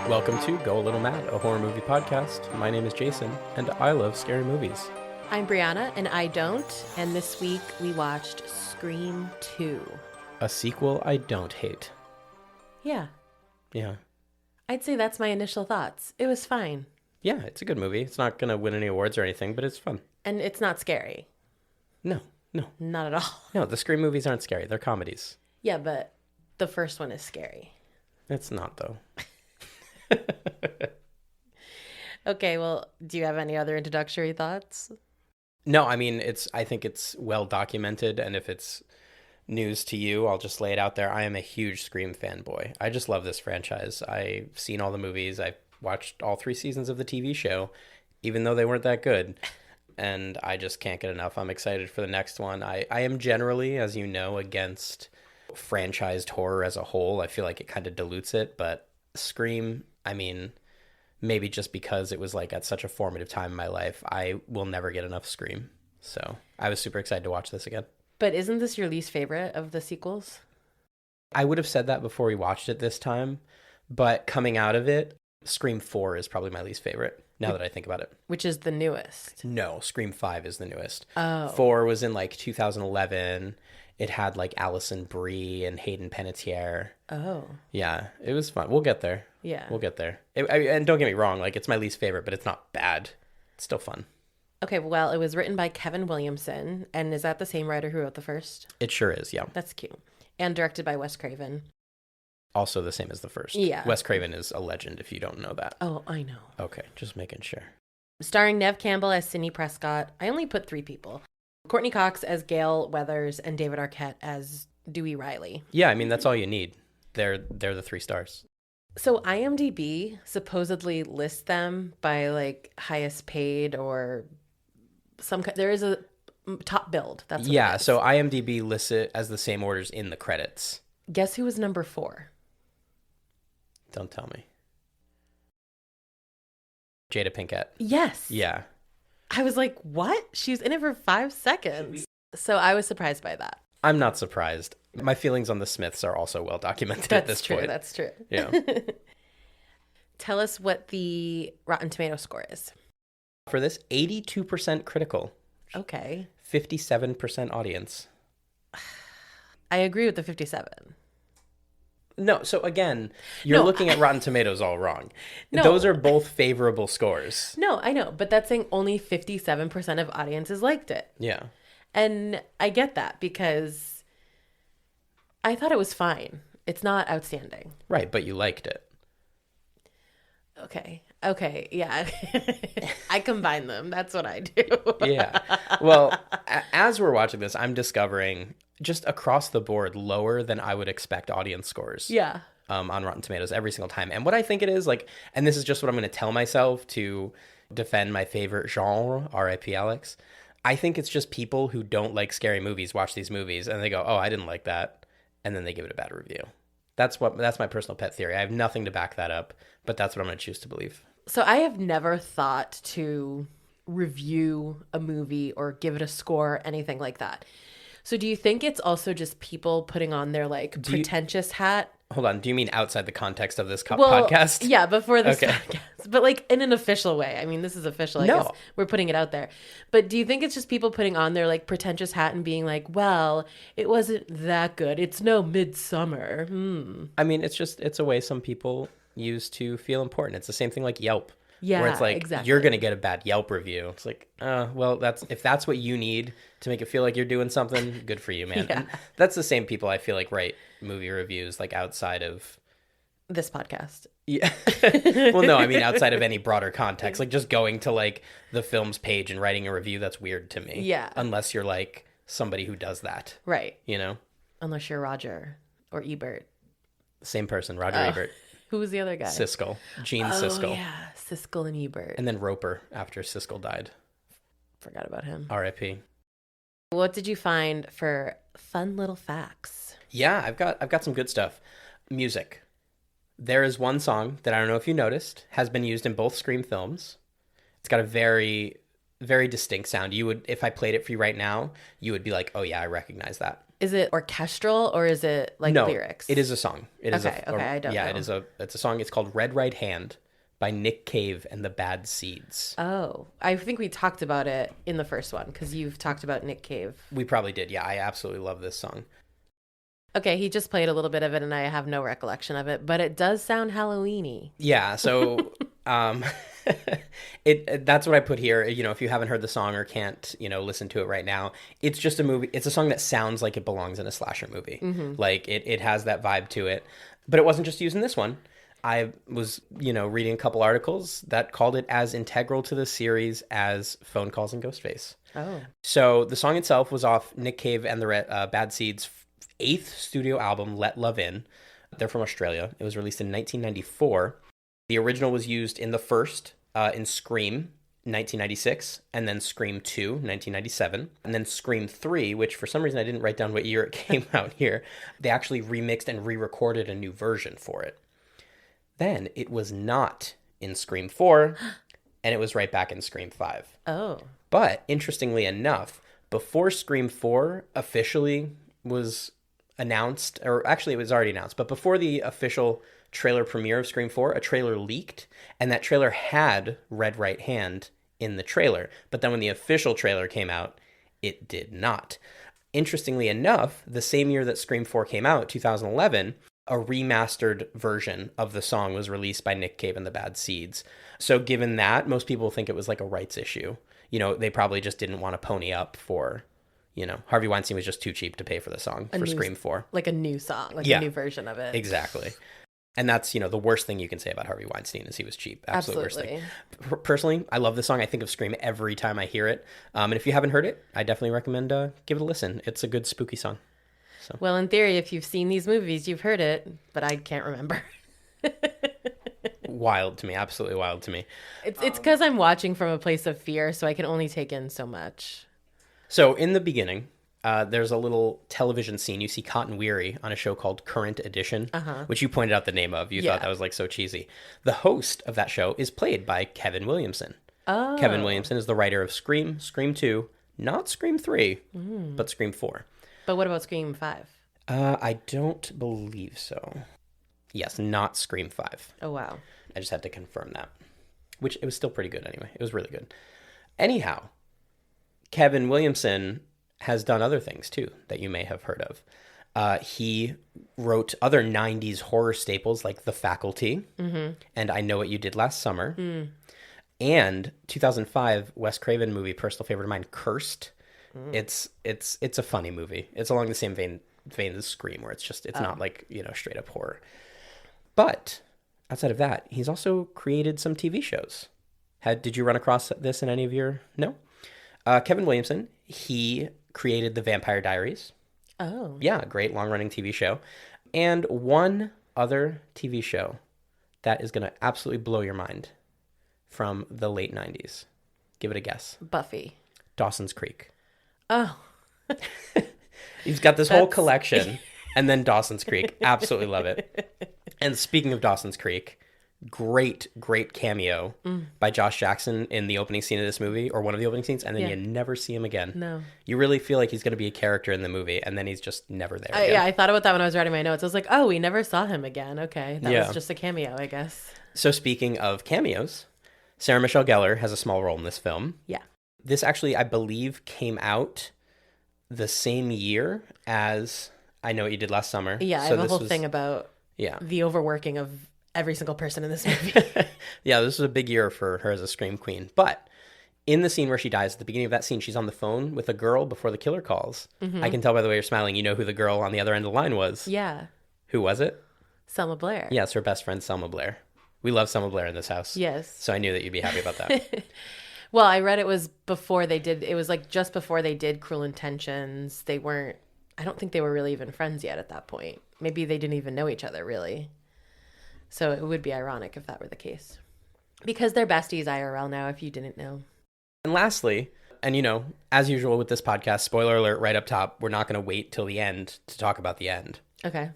Welcome to Go a Little Mad, a horror movie podcast. My name is Jason, and I love scary movies. I'm Briana, and I don't. And this week we watched Scream 2. A sequel I don't hate. Yeah. Yeah. I'd say that's my initial thoughts. It was fine. Yeah, it's a good movie. It's not going to win any awards or anything, but it's fun. And it's not scary. No. Not at all. No, the Scream movies aren't scary. They're comedies. Yeah, but the first one is scary. It's not, though. Okay, well, do you have any other introductory thoughts? No, I mean, I think it's well documented, and if it's news to you, I'll just lay it out there. I am a huge Scream fanboy. I just love this franchise. I've seen all the movies. I've watched all 3 seasons of the TV show, even though they weren't that good. And I just can't get enough. I'm excited for the next one. I am generally, as you know, against franchised horror as a whole. I feel like it kind of dilutes it, but Scream, I mean, maybe just because it was like at such a formative time in my life, I will never get enough Scream. So I was super excited to watch this again. But isn't this your least favorite of the sequels? I would have said that before we watched it this time, but coming out of it, Scream 4 is probably my least favorite, now that I think about it. Which is the newest. No, Scream 5 is the newest. Oh. 4 was in like 2011. It had like Alison Brie and Hayden Panettiere. Oh. Yeah, it was fun. We'll get there. Yeah. We'll get there. And don't get me wrong, like it's my least favorite, but it's not bad. It's still fun. Okay, well, it was written by Kevin Williamson, and is that the same writer who wrote the first? It sure is, yeah. That's cute. And directed by Wes Craven. Also the same as the first. Yeah. Wes Craven is a legend if you don't know that. Oh, I know. Okay, just making sure. Starring Nev Campbell as Sidney Prescott. I only put 3 people. Courtney Cox as Gail Weathers and David Arquette as Dewey Riley. Yeah, I mean, that's all you need. They're the 3 stars. So IMDb supposedly lists them by like highest paid or there is a top billed. That's what it is. So IMDb lists it as the same orders in the credits. Guess who was number 4? Don't tell me. Jada Pinkett. Yes. Yeah. I was like, what? She was in it for 5 seconds. So I was surprised by that. I'm not surprised. My feelings on the Smiths are also well documented at this point. That's true. Yeah. Tell us what the Rotten Tomato score is. For this, 82% critical. Okay. 57% audience. I agree with the 57. No, so again, you're looking at Rotten Tomatoes all wrong. No. Those are both favorable scores. No, I know, but that's saying only 57% of audiences liked it. Yeah. And I get that because I thought it was fine. It's not outstanding. Right, but you liked it. Okay, yeah. I combine them. That's what I do. Yeah. Well, as we're watching this, I'm discovering just across the board lower than I would expect audience scores. Yeah. On Rotten Tomatoes every single time. And what I think it is, like, and this is just what I'm going to tell myself to defend my favorite genre, R.I.P. Alex. I think it's just people who don't like scary movies watch these movies and they go, oh, I didn't like that. And then they give it a bad review. That's my personal pet theory. I have nothing to back that up, but that's what I'm going to choose to believe. So I have never thought to review a movie or give it a score, anything like that. So do you think it's also just people putting on their like pretentious hat? Hold on. Do you mean outside the context of this podcast? Yeah, before this Okay. podcast. But like in an official way. I mean, this is official. I guess we're putting it out there. But do you think it's just people putting on their like pretentious hat and being like, well, it wasn't that good. It's no Midsummer. I mean, it's a way some people use to feel important. It's the same thing like Yelp. Yeah, where it's like, exactly. You're going to get a bad Yelp review. It's like, well, if that's what you need to make it feel like you're doing something, good for you, man. Yeah. And that's the same people I feel like write movie reviews, like outside of this podcast. Yeah. Well, no, I mean, outside of any broader context, like just going to like the film's page and writing a review, that's weird to me. Yeah. Unless you're like somebody who does that. Right. You know? Unless you're Roger or Ebert. Same person, Roger Ebert. Who was the other guy? Siskel. Gene Siskel. Oh, yeah. Siskel and Ebert. And then Roper after Siskel died. Forgot about him. R.I.P. What did you find for fun little facts? Yeah, I've got some good stuff. Music. There is one song that I don't know if you noticed has been used in both Scream films. It's got a very very distinct sound. You would, if I played it for you right now, you would be like, oh yeah, I recognize that. Is it orchestral or is it like No, lyrics? it is a song. It is okay, I don't know. Yeah, it's a song. It's called Red Right Hand by Nick Cave and the Bad Seeds. Oh, I think we talked about it in the first one because you've talked about Nick Cave. We probably did. Yeah, I absolutely love this song. Okay, he just played a little bit of it and I have no recollection of it, but it does sound Halloween-y. Yeah, so that's what I put here. You know, if you haven't heard the song or can't, listen to it right now, it's just a movie. It's a song that sounds like it belongs in a slasher movie. Mm-hmm. Like it has that vibe to it. But it wasn't just used in this one. I was, reading a couple articles that called it as integral to the series as Phone Calls and Ghostface. Oh. So the song itself was off Nick Cave and the Bad Seeds' 8th studio album, Let Love In. They're from Australia. It was released in 1994. The original was used in the first, in Scream, 1996, and then Scream 2, 1997, and then Scream 3, which for some reason I didn't write down what year it came out here. They actually remixed and re-recorded a new version for it. Then it was not in Scream 4, and it was right back in Scream 5. Oh. But interestingly enough, before Scream 4 officially was announced, or actually it was already announced, but before the official trailer premiere of Scream 4, a trailer leaked, and that trailer had Red Right Hand in the trailer. But then when the official trailer came out, it did not. Interestingly enough, the same year that Scream 4 came out, 2011, a remastered version of the song was released by Nick Cave and the Bad Seeds. So given that, most people think it was like a rights issue. They probably just didn't want to pony up for, Harvey Weinstein was just too cheap to pay for the song for Scream 4. Like a new song, a new version of it. Exactly. And that's, the worst thing you can say about Harvey Weinstein is he was cheap. Absolutely. Worst thing. Personally, I love this song. I think of Scream every time I hear it. And if you haven't heard it, I definitely recommend give it a listen. It's a good spooky song. So. Well, in theory, if you've seen these movies, you've heard it, but I can't remember. Wild to me. Absolutely wild to me. It's because I'm watching from a place of fear, so I can only take in so much. So in the beginning, there's a little television scene. You see Cotton Weary on a show called Current Edition, which you pointed out the name of. You thought that was like so cheesy. The host of that show is played by Kevin Williamson. Oh. Kevin Williamson is the writer of Scream, Scream 2, not Scream 3, but Scream 4. But what about Scream 5? I don't believe so. Yes, not Scream 5. Oh, wow. I just had to confirm that. Which, it was still pretty good anyway. It was really good. Anyhow, Kevin Williamson has done other things too that you may have heard of. He wrote other 90s horror staples like The Faculty and I Know What You Did Last Summer. And 2005 Wes Craven movie, personal favorite of mine, Cursed. It's a funny movie. It's along the same vein as Scream, where it's not like, straight up horror. But outside of that, he's also created some TV shows. Did you run across this in any of your... No? Kevin Williamson, he created The Vampire Diaries. Oh. Yeah, great long-running TV show. And one other TV show that is going to absolutely blow your mind from the late 90s. Give it a guess. Buffy. Dawson's Creek. Oh. He's got this whole collection, and then Dawson's Creek. Absolutely love it. And speaking of Dawson's Creek, great cameo by Josh Jackson in the opening scene of this movie, or one of the opening scenes, and then you never see him again. No. You really feel like he's going to be a character in the movie, and then he's just never there again. Yeah, I thought about that when I was writing my notes. I was like, oh, we never saw him again. Okay, that was just a cameo, I guess. So speaking of cameos, Sarah Michelle Gellar has a small role in this film. Yeah. This actually, I believe, came out the same year as I Know What You Did Last Summer. Yeah, I have a whole thing about the overworking of every single person in this movie. Yeah, this was a big year for her as a Scream queen. But in the scene where she dies, at the beginning of that scene, she's on the phone with a girl before the killer calls. I can tell by the way you're smiling, you know who the girl on the other end of the line was. Yeah. Who was it? Selma Blair. Yeah, it's her best friend, Selma Blair. We love Selma Blair in this house. Yes. So I knew that you'd be happy about that. Well, I read it was before they did, it was like just before they did Cruel Intentions. They weren't, I don't think they were really even friends yet at that point. Maybe they didn't even know each other really. So it would be ironic if that were the case. Because they're besties IRL now, if you didn't know. And lastly, and as usual with this podcast, spoiler alert right up top, we're not going to wait till the end to talk about the end. Okay.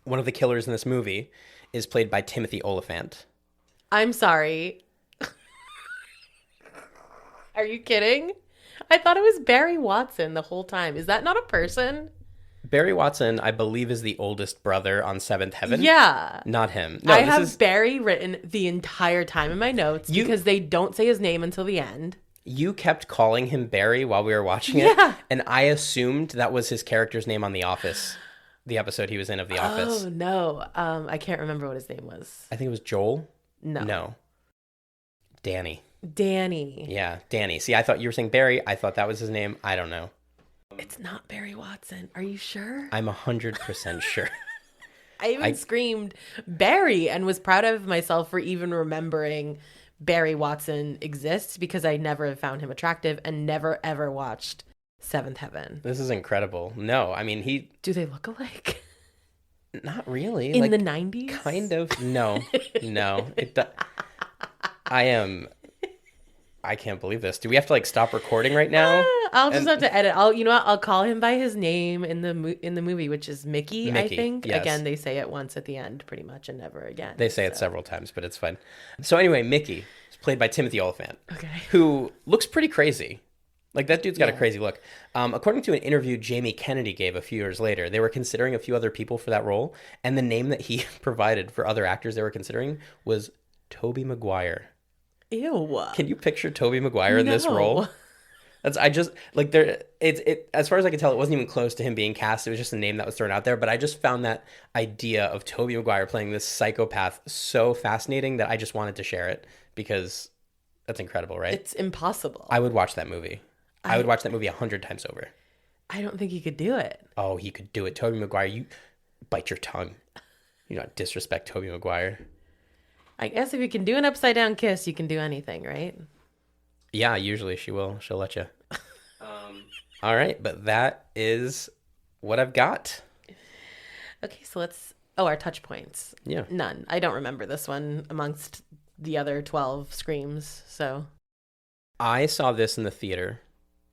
One of the killers in this movie is played by Timothy Olyphant. I'm sorry. Are you kidding? I thought it was Barry Watson the whole time. Is that not a person? Barry Watson, I believe, is the oldest brother on Seventh Heaven. Yeah. Not him. No, I have Barry written the entire time in my notes because they don't say his name until the end. You kept calling him Barry while we were watching it. Yeah. And I assumed that was his character's name on The Office. The episode he was in of The Office. Oh, no. I can't remember what his name was. I think it was Joel. No. No. Danny. Yeah, Danny. See, I thought you were saying Barry. I thought that was his name. I don't know. It's not Barry Watson. Are you sure? I'm 100% sure. I even screamed Barry and was proud of myself for even remembering Barry Watson exists because I never have found him attractive and never ever watched Seventh Heaven. This is incredible. No, I mean, Do they look alike? Not really. In the 90s? Kind of. No. I can't believe this. Do we have to stop recording right now? I'll just have to edit. I'll call him by his name in the movie, which is Mickey, I think. Yes. Again, they say it once at the end, pretty much, and never again. They say it several times, but it's fun. So anyway, Mickey is played by Timothy Olyphant, okay, who looks pretty crazy. That dude's got a crazy look. According to an interview Jamie Kennedy gave a few years later, they were considering a few other people for that role, and the name that he provided for other actors they were considering was Tobey Maguire. Ew. Can you picture Tobey Maguire in this role? As far as I can tell, it wasn't even close to him being cast. It was just a name that was thrown out there. But I just found that idea of Tobey Maguire playing this psychopath so fascinating that I just wanted to share it because that's incredible, right? It's impossible. I would watch that movie. I would watch that movie 100 times over. I don't think he could do it. Oh, he could do it. Tobey Maguire, you bite your tongue. You don't disrespect Tobey Maguire. I guess if you can do an upside down kiss, you can do anything, right? Yeah, usually she will. She'll let you. All right, but that is what I've got. Okay, so our touch points. Yeah. None. I don't remember this one amongst the other 12 screams, so. I saw this in the theater.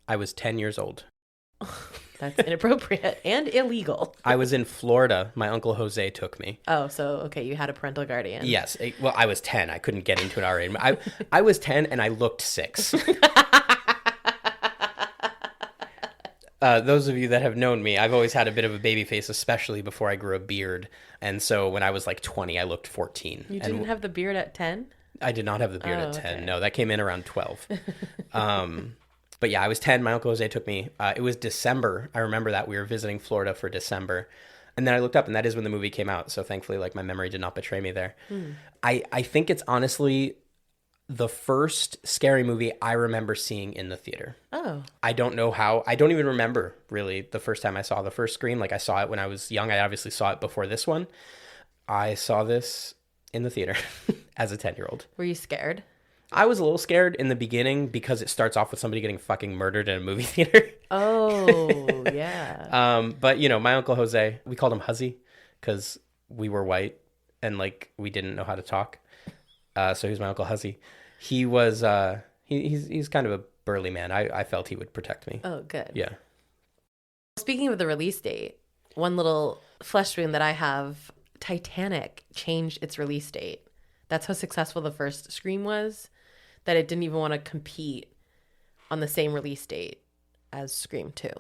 I was 10 years old. That's inappropriate and illegal. I was in Florida. My Uncle Jose took me. Oh, so, okay, you had a parental guardian. Yes. Well, I was 10. I couldn't get into an R-rated. I was 10 and I looked 6. Those of you that have known me, I've always had a bit of a baby face, especially before I grew a beard. And so when I was 20, I looked 14. You didn't have the beard at 10? I did not have the beard at 10. Okay. No, that came in around 12. But yeah, I was 10. My Uncle Jose took me. It was December. I remember that we were visiting Florida for December. And then I looked up and that is when the movie came out. So thankfully, my memory did not betray me there. I think it's honestly the first scary movie I remember seeing in the theater. Oh. I don't know how. I don't even remember really the first time I saw the first Scream. I saw it when I was young. I obviously saw it before this one. I saw this in the theater as a 10-year-old. Were you scared? I was a little scared in the beginning because it starts off with somebody getting fucking murdered in a movie theater. Oh, yeah. But, my Uncle Jose, we called him Huzzy because we were white and, we didn't know how to talk. So he was my Uncle Huzzy. He was, he's kind of a burly man. I felt he would protect me. Oh, good. Yeah. Speaking of the release date, one little flesh wound that I have, Titanic changed its release date. That's how successful the first Scream was, that it didn't even want to compete on the same release date as Scream 2.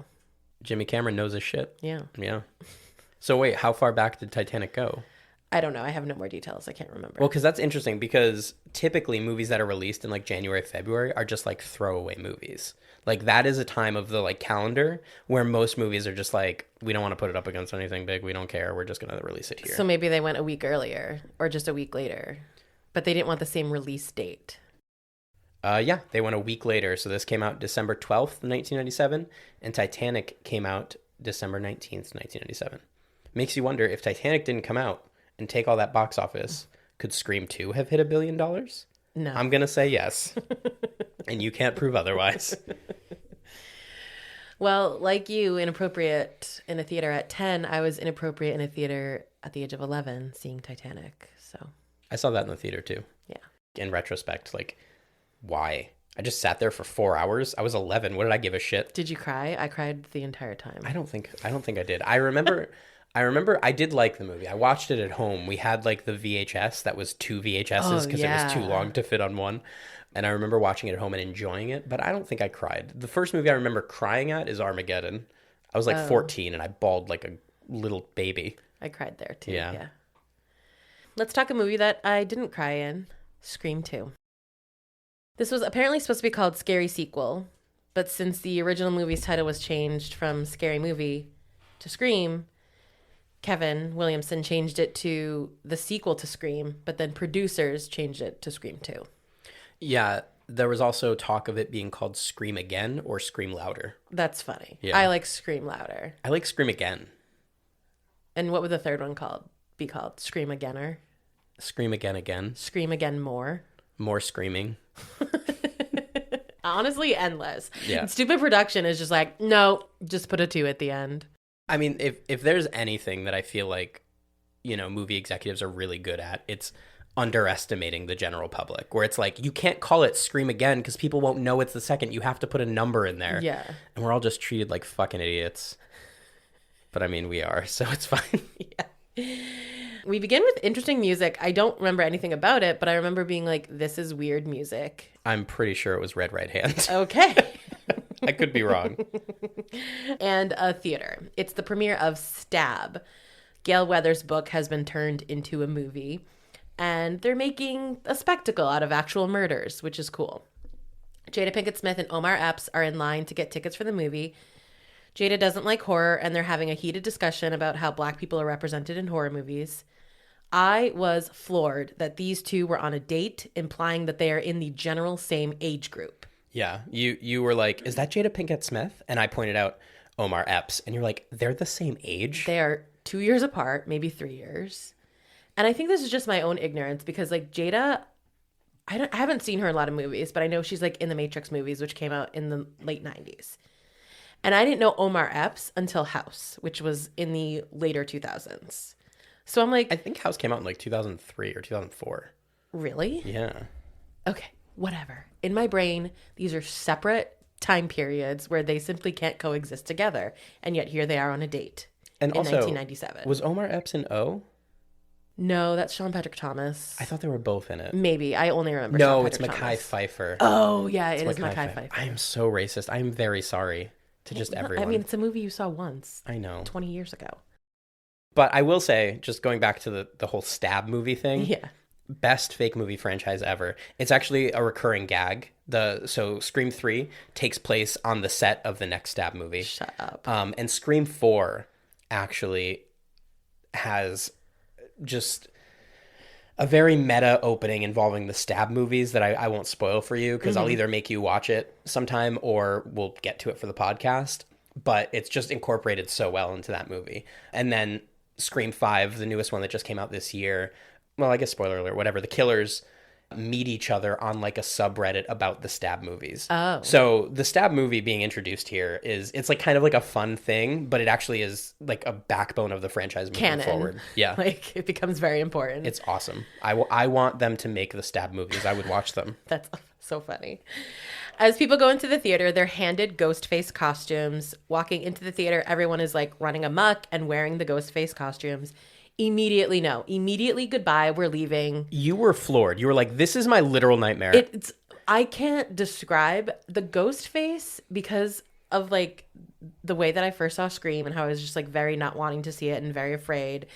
Jimmy Cameron knows his shit. Yeah. Yeah. So wait, how far back did Titanic go? I don't know. I have no more details. I can't remember. Well, because that's interesting because typically movies that are released in January, February are just throwaway movies. That is a time of the calendar where most movies are just we don't want to put it up against anything big. We don't care. We're just going to release it here. So maybe they went a week earlier or just a week later, but they didn't want the same release date. Yeah, they went a week later. So this came out December 12th, 1997, and Titanic came out December 19th, 1997. Makes you wonder if Titanic didn't come out and take all that box office, could Scream 2 have hit $1 billion? No. I'm going to say yes. And you can't prove otherwise. Well, like you, inappropriate in a theater at 10, I was inappropriate in a theater at the age of 11 seeing Titanic. So I saw that in the theater too. Yeah. In retrospect, why? I just sat there for 4 hours. I was 11. What did I give a shit? Did you cry? I cried the entire time. I don't think I did. I remember I did like the movie. I watched it at home. We had the VHS that was 2 VHSs because it was too long to fit on one. And I remember watching it at home and enjoying it, but I don't think I cried. The first movie I remember crying at is Armageddon. I was like 14 and I bawled like a little baby. I cried there too. Yeah. Yeah. Let's talk a movie that I didn't cry in. Scream 2. This was apparently supposed to be called Scary Sequel, but since the original movie's title was changed from Scary Movie to Scream, Kevin Williamson changed it to the sequel to Scream, but then producers changed it to Scream 2. Yeah, there was also talk of it being called Scream Again or Scream Louder. That's funny. Yeah. I like Scream Louder. I like Scream Again. And what would the third one be called? Scream Againer? Scream Again Again. Scream Again More? More screaming. Honestly, endless. Yeah. Stupid production is just like, no, just put a 2 at the end. I mean, if there's anything that I feel like, movie executives are really good at, it's underestimating the general public, where it's like, you can't call it Scream Again because people won't know it's the second. You have to put a number in there. Yeah. And we're all just treated like fucking idiots. But I mean, we are, so it's fine. Yeah. We begin with interesting music. I don't remember anything about it, but I remember being like, this is weird music. I'm pretty sure it was Red Right Hand. Okay. I could be wrong. And a theater. It's the premiere of Stab. Gail Weathers' book has been turned into a movie, and they're making a spectacle out of actual murders, which is cool. Jada Pinkett Smith and Omar Epps are in line to get tickets for the movie. Jada doesn't like horror, and they're having a heated discussion about how Black people are represented in horror movies. I was floored that these two were on a date, implying that they are in the general same age group. Yeah, you were like, is that Jada Pinkett Smith? And I pointed out Omar Epps, and you're like, they're the same age? They are 2 years apart, maybe 3 years. And I think this is just my own ignorance because, like, Jada, I haven't seen her in a lot of movies, but I know she's, like, in the Matrix movies, which came out in the late 90s. And I didn't know Omar Epps until House, which was in the later 2000s. So I'm like... I think House came out in, like, 2003 or 2004. Really? Yeah. Okay, whatever. In my brain, these are separate time periods where they simply can't coexist together. And yet here they are on a date And in also, 1997. Was Omar Epps in O? No, that's Sean Patrick Thomas. I thought they were both in it. Maybe. I only remember No, Sean it's Patrick Mekhi Thomas. Pfeiffer. Oh, yeah, it is Mekhi Mekhi Pfeiffer. I am so racist. I am very sorry to just everyone. I mean, it's a movie you saw once. I know. 20 years ago. But I will say, just going back to the whole Stab movie thing. Yeah. Best fake movie franchise ever. It's actually a recurring gag. So Scream 3 takes place on the set of the next Stab movie. Shut up. And Scream 4 actually has just a very meta opening involving the Stab movies that I won't spoil for you because I'll either make you watch it sometime or we'll get to it for the podcast. But it's just incorporated so well into that movie. And then Scream 5, the newest one that just came out this year, well, I guess spoiler alert, whatever, the killers meet each other on like a subreddit about the Stab movies. Oh. So the Stab movie being introduced here it's like kind of like a fun thing, but it actually is like a backbone of the franchise moving Canon. forward. Yeah. Like, it becomes very important. It's awesome. I want them to make the Stab movies. I would watch them. That's so funny. As people go into the theater, they're handed ghost face costumes. Walking into the theater, everyone is like running amok and wearing the ghost face costumes. Immediately, no. Immediately, goodbye. We're leaving. You were floored. You were like, this is my literal nightmare. I can't describe the ghost face because of like the way that I first saw Scream and how I was just like very not wanting to see it and very afraid.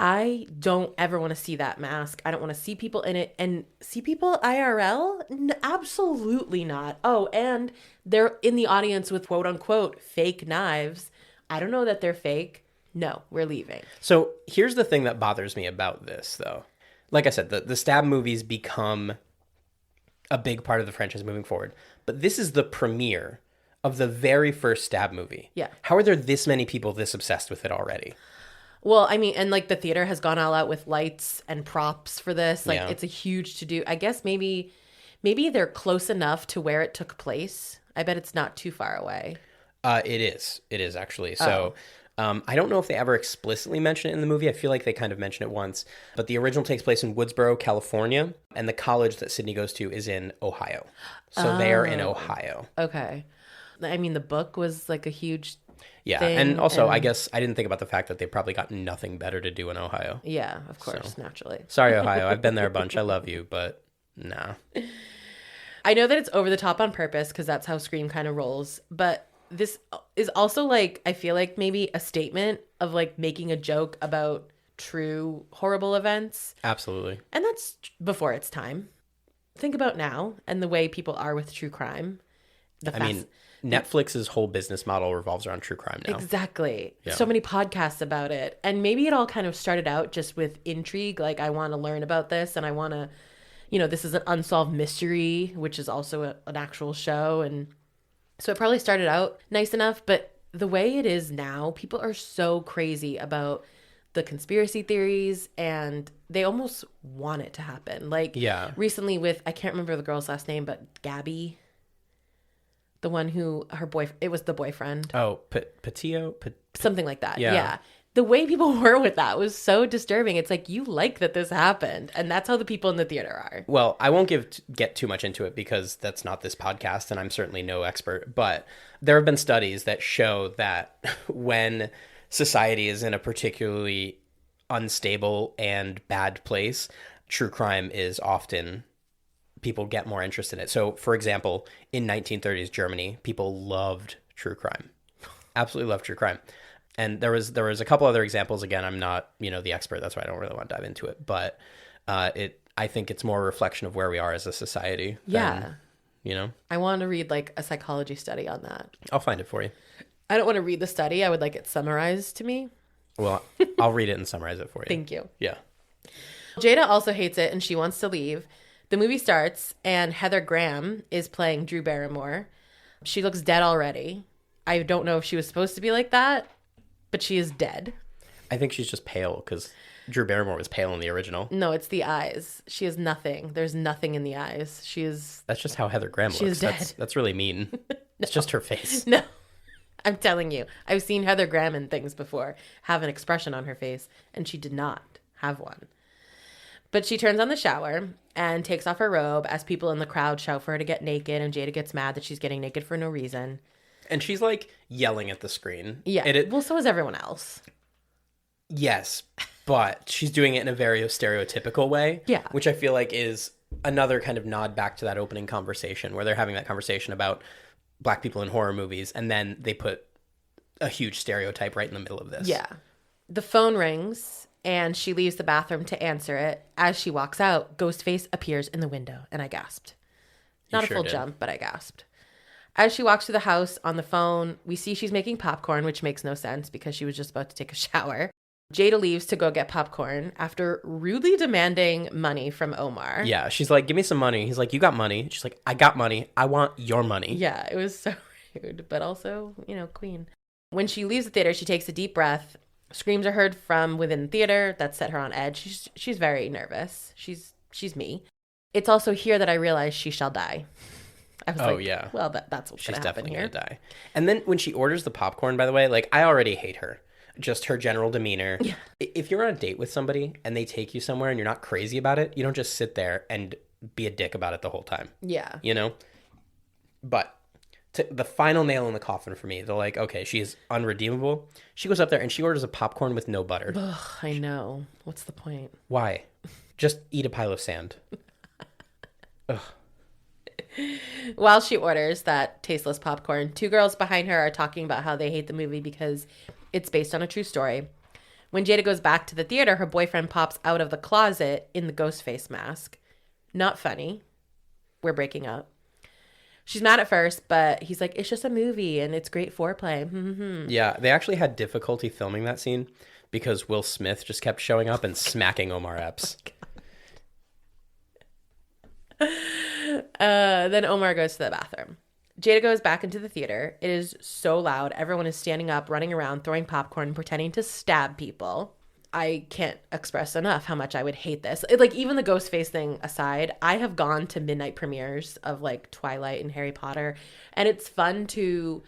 I don't ever want to see that mask. I don't want to see people in it and see people IRL. Absolutely not. Oh, and they're in the audience with quote unquote fake knives. I don't know that they're fake. No, we're leaving. So here's the thing that bothers me about this, though. Like I said, the Stab movies become a big part of the franchise moving forward. But this is the premiere of the very first Stab movie. Yeah. How are there this many people this obsessed with it already? Well, I mean, and like the theater has gone all out with lights and props for this. Like, Yeah. It's a huge to-do. I guess maybe they're close enough to where it took place. I bet it's not too far away. It is actually. So I don't know if they ever explicitly mention it in the movie. I feel like they kind of mention it once. But the original takes place in Woodsboro, California. And the college that Sydney goes to is in Ohio. So they are in Ohio. Okay. I mean, the book was like a huge Yeah. thing, And also, and- I guess I didn't think about the fact that they probably got nothing better to do in Ohio. Yeah, of course, naturally. Sorry, Ohio. I've been there a bunch. I love you, but nah. I know that it's over the top on purpose because that's how Scream kind of rolls. But this is also like, I feel like maybe a statement of like making a joke about true horrible events. Absolutely. And that's before its time. Think about now and the way people are with true crime. Netflix's whole business model revolves around true crime now. Exactly. Yeah. So many podcasts about it. And maybe it all kind of started out just with intrigue. Like, I want to learn about this and I want to, this is an unsolved mystery, which is also an actual show. And so it probably started out nice enough. But the way it is now, people are so crazy about the conspiracy theories and they almost want it to happen. Like, recently with, I can't remember the girl's last name, but Gabby. The one who it was the boyfriend. Oh, Patillo? Something like that. Yeah. Yeah. The way people were with that was so disturbing. It's like, you like that this happened. And that's how the people in the theater are. Well, I won't get too much into it because that's not this podcast and I'm certainly no expert. But there have been studies that show that when society is in a particularly unstable and bad place, true crime is often... people get more interested in it. So, for example, in 1930s Germany, people loved true crime. Absolutely loved true crime. And there was a couple other examples. Again, I'm not, the expert. That's why I don't really want to dive into it. But I think it's more a reflection of where we are as a society. Yeah. Than, I want to read like a psychology study on that. I'll find it for you. I don't want to read the study. I would like it summarized to me. Well, I'll read it and summarize it for you. Thank you. Yeah. Jada also hates it and she wants to leave. The movie starts and Heather Graham is playing Drew Barrymore. She looks dead already. I don't know if she was supposed to be like that, but she is dead. I think she's just pale because Drew Barrymore was pale in the original. No, it's the eyes. She has nothing. There's nothing in the eyes. She is... That's just how Heather Graham looks. She is dead. That's really mean. No. It's just her face. No. I'm telling you. I've seen Heather Graham in things before have an expression on her face, and she did not have one. But she turns on the shower and takes off her robe as people in the crowd shout for her to get naked, and Jada gets mad that she's getting naked for no reason. And she's like yelling at the screen. Yeah. Well, so is everyone else. Yes, but she's doing it in a very stereotypical way. Yeah. Which I feel like is another kind of nod back to that opening conversation where they're having that conversation about Black people in horror movies, and then they put a huge stereotype right in the middle of this. Yeah. The phone rings, and she leaves the bathroom to answer it. As she walks out, Ghostface appears in the window, and I gasped. Not a full jump, but I gasped. As she walks through the house on the phone, we see she's making popcorn, which makes no sense because she was just about to take a shower. Jada leaves to go get popcorn after rudely demanding money from Omar. Yeah, she's like, give me some money. He's like, you got money. She's like, I got money. I want your money. Yeah, it was so rude, but also, queen. When she leaves the theater, she takes a deep breath. Screams are heard from within the theater. That set her on edge. She's very nervous. She's me. It's also here that I realize she shall die. I was yeah. Well, that's what's going to happen here. She's definitely going to die. And then when she orders the popcorn, by the way, like, I already hate her. Just her general demeanor. Yeah. If you're on a date with somebody and they take you somewhere and you're not crazy about it, you don't just sit there and be a dick about it the whole time. Yeah. But the final nail in the coffin for me, they're like, okay, she is unredeemable. She goes up there and she orders a popcorn with no butter. Ugh, I know. What's the point? Why? Just eat a pile of sand. Ugh. While she orders that tasteless popcorn, two girls behind her are talking about how they hate the movie because it's based on a true story. When Jada goes back to the theater, her boyfriend pops out of the closet in the Ghostface mask. Not funny. We're breaking up. She's mad at first, but he's like, it's just a movie and it's great foreplay. Mm-hmm. Yeah, they actually had difficulty filming that scene because Will Smith just kept showing up and smacking Omar Epps. Then Omar goes to the bathroom. Jada goes back into the theater. It is so loud. Everyone is standing up, running around, throwing popcorn, pretending to stab people. I can't express enough how much I would hate this. Like, even the Ghostface thing aside, I have gone to midnight premieres of like Twilight and Harry Potter, and it's fun to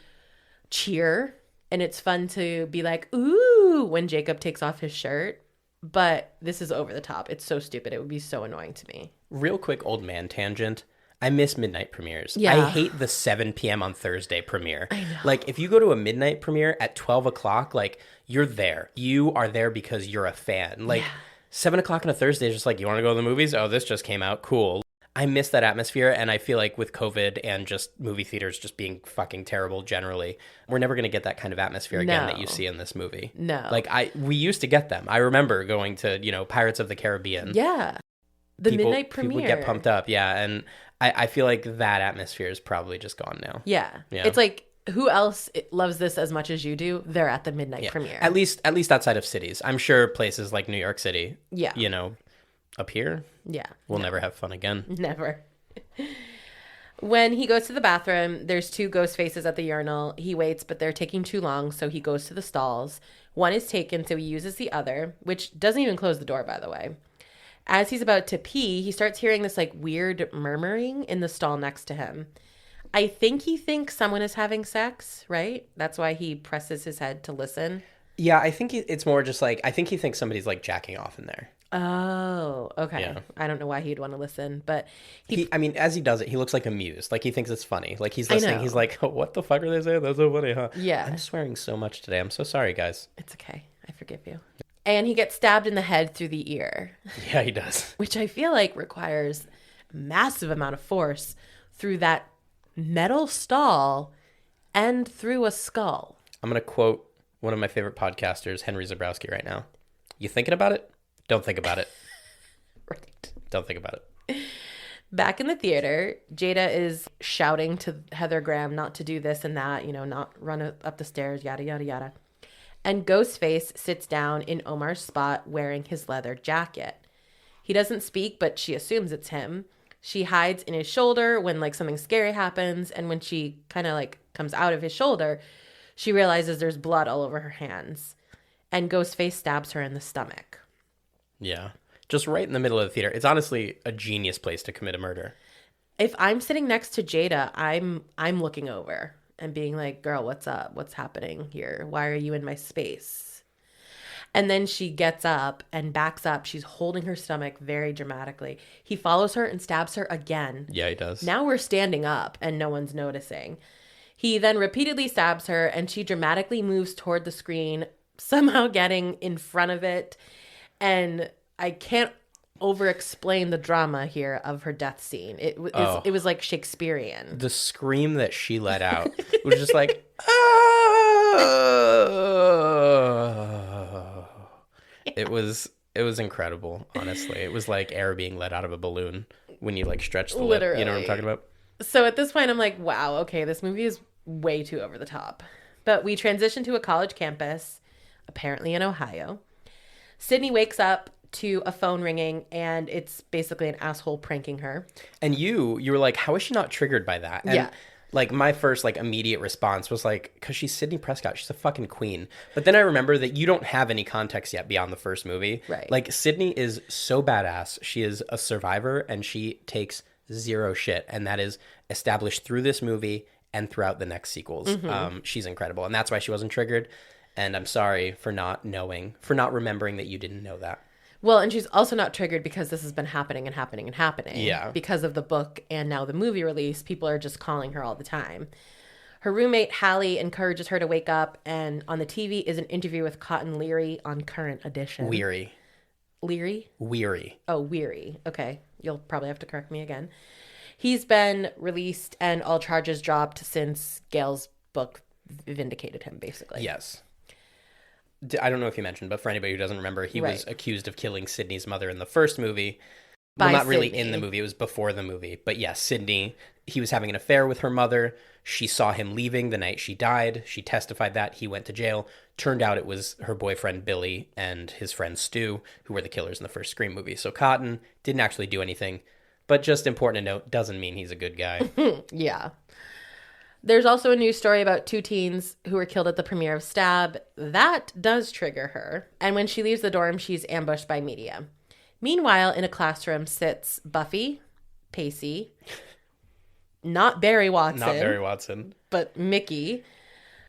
cheer and it's fun to be like, ooh, when Jacob takes off his shirt. But this is over the top. It's so stupid. It would be so annoying to me. Real quick old man tangent. I miss midnight premieres. Yeah. I hate the 7 p.m. on Thursday premiere. I know. Like, if you go to a midnight premiere at 12 o'clock, like, you're there. You are there because you're a fan. Like, 7 o'clock on a Thursday is just like, you want to go to the movies? Oh, this just came out. Cool. I miss that atmosphere, and I feel like with COVID and just movie theaters just being fucking terrible generally, we're never going to get that kind of atmosphere again that you see in this movie. No. Like, we used to get them. I remember going to, Pirates of the Caribbean. Yeah. The midnight premiere. People would get pumped up, yeah, and I feel like that atmosphere is probably just gone now. Yeah. It's like, who else loves this as much as you do? They're at the midnight premiere. At least outside of cities. I'm sure places like New York City, up here, we'll never have fun again. Never. When he goes to the bathroom, there's 2 ghost faces at the urinal. He waits, but they're taking too long, so he goes to the stalls. One is taken, so he uses the other, which doesn't even close the door, by the way. As he's about to pee, he starts hearing this like weird murmuring in the stall next to him. I think he thinks someone is having sex, right? That's why he presses his head to listen. Yeah, I think it's more just like, I think he thinks somebody's like jacking off in there. Oh, okay. Yeah. I don't know why he'd want to listen, but as he does it, he looks like amused. Like he thinks it's funny. Like he's listening. He's like, oh, what the fuck are they saying? That's so funny, huh? Yeah. I'm swearing so much today. I'm so sorry, guys. It's okay. I forgive you. And he gets stabbed in the head through the ear. Yeah, he does. Which I feel like requires a massive amount of force through that metal stall and through a skull. I'm going to quote one of my favorite podcasters, Henry Zabrowski, right now. You thinking about it? Don't think about it. Right. Don't think about it. Back in the theater, Jada is shouting to Heather Graham not to do this and that, not run up the stairs, yada, yada, yada. And Ghostface sits down in Omar's spot wearing his leather jacket. He doesn't speak, but she assumes it's him. She hides in his shoulder when like something scary happens, and when she kind of like comes out of his shoulder, she realizes there's blood all over her hands. And Ghostface stabs her in the stomach. Yeah. Just right in the middle of the theater. It's honestly a genius place to commit a murder. If I'm sitting next to Jada, I'm looking over and being like, girl, what's up? What's happening here? Why are you in my space? And then she gets up and backs up. She's holding her stomach very dramatically. He follows her and stabs her again. Yeah, he does. Now we're standing up and no one's noticing. He then repeatedly stabs her and she dramatically moves toward the screen, somehow getting in front of it. And I can't over-explain the drama here of her death scene. It was like Shakespearean. The scream that she let out was just like, oh. It was incredible, honestly. It was like air being let out of a balloon when you like stretch the lip. You know what I'm talking about? So at this point, I'm like, wow, okay, this movie is way too over the top. But we transition to a college campus, apparently in Ohio. Sydney wakes up to a phone ringing, and it's basically an asshole pranking her. And you were like, how is she not triggered by that? And like my first like immediate response was like, because she's Sydney Prescott, she's a fucking queen. But then I remember that you don't have any context yet beyond the first movie. Right. Like Sydney is so badass. She is a survivor and she takes zero shit. And that is established through this movie and throughout the next sequels. Mm-hmm. She's incredible. And that's why she wasn't triggered. And I'm sorry for not remembering that you didn't know that. Well, and she's also not triggered because this has been happening and happening and happening. Yeah. Because of the book and now the movie release, people are just calling her all the time. Her roommate, Hallie, encourages her to wake up, and on the TV is an interview with Cotton Leary on Current Edition. Weary. Leary? Weary. Oh, Weary. Okay. You'll probably have to correct me again. He's been released and all charges dropped since Gail's book vindicated him, basically. Yes. I don't know if you mentioned, but for anybody who doesn't remember, he was accused of killing Sydney's mother in the first movie. Well, not really in the movie. It was before the movie. But yes, Sydney, he was having an affair with her mother. She saw him leaving the night she died. She testified that. He went to jail. Turned out it was her boyfriend, Billy, and his friend, Stu, who were the killers in the first Scream movie. So Cotton didn't actually do anything. But just important to note, doesn't mean he's a good guy. Yeah. There's also a news story about 2 teens who were killed at the premiere of Stab. That does trigger her. And when she leaves the dorm, she's ambushed by media. Meanwhile, in a classroom sits Buffy, Pacey, not Barry Watson. But Mickey.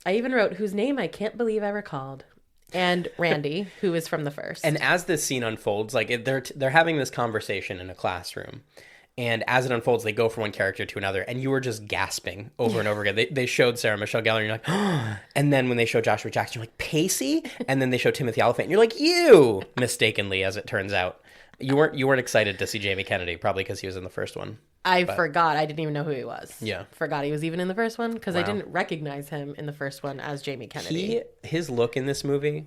I even wrote whose name I can't believe I recalled. And Randy, who is from the first. And as this scene unfolds, like they're having this conversation in a classroom. And as it unfolds, they go from one character to another, and you were just gasping over and over again. They showed Sarah Michelle Gellar, and you're like, oh. And then when they show Joshua Jackson, you're like, Pacey? And then they show Timothy Olyphant, and you're like, you! Mistakenly, as it turns out. You weren't excited to see Jamie Kennedy, probably because he was in the first one. I forgot. I didn't even know who he was. Yeah. Forgot he was even in the first one because I didn't recognize him in the first one as Jamie Kennedy. His look in this movie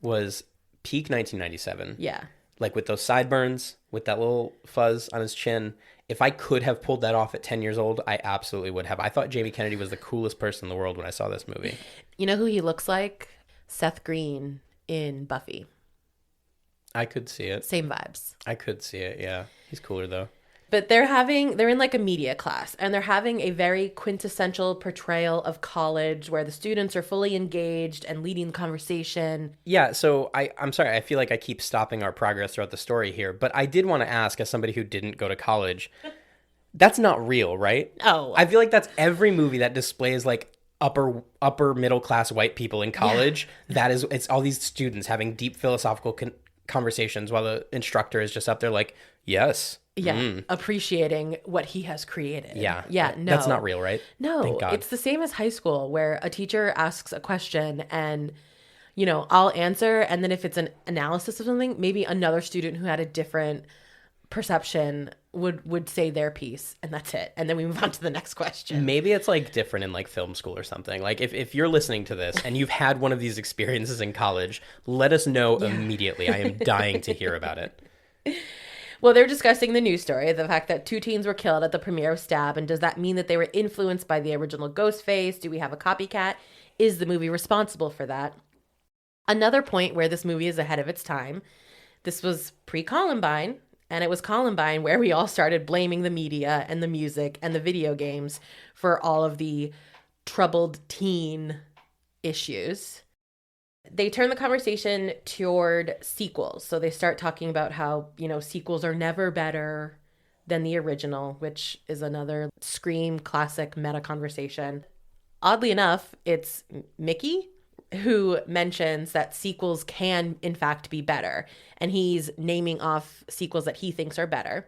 was peak 1997. Yeah. Like with those sideburns, with that little fuzz on his chin. If I could have pulled that off at 10 years old, I absolutely would have. I thought Jamie Kennedy was the coolest person in the world when I saw this movie. You know who he looks like? Seth Green in Buffy. I could see it. Same vibes. I could see it, yeah. He's cooler, though. But they're in like a media class, and they're having a very quintessential portrayal of college where the students are fully engaged and leading the conversation. Yeah, so I'm sorry, I feel like I keep stopping our progress throughout the story here, but I did want to ask, as somebody who didn't go to college, that's not real, right? Oh. I feel like that's every movie that displays like upper middle class white people in college. Yeah. It's all these students having deep philosophical conversations while the instructor is just up there like, yes. Yeah, appreciating what he has created. Yeah. Yeah, no. That's not real, right? No, Thank God. It's the same as high school where a teacher asks a question and, I'll answer. And then if it's an analysis of something, maybe another student who had a different perception would say their piece and that's it. And then we move on to the next question. Maybe it's like different in like film school or something. Like if you're listening to this and you've had one of these experiences in college, let us know immediately. I am dying to hear about it. Well, they're discussing the news story, the fact that 2 teens were killed at the premiere of Stab, and does that mean that they were influenced by the original Ghostface? Do we have a copycat? Is the movie responsible for that? Another point where this movie is ahead of its time, this was pre-Columbine, and it was Columbine where we all started blaming the media and the music and the video games for all of the troubled teen issues. They turn the conversation toward sequels. So they start talking about how, sequels are never better than the original, which is another Scream classic meta conversation. Oddly enough, it's Mickey who mentions that sequels can, in fact, be better. And he's naming off sequels that he thinks are better.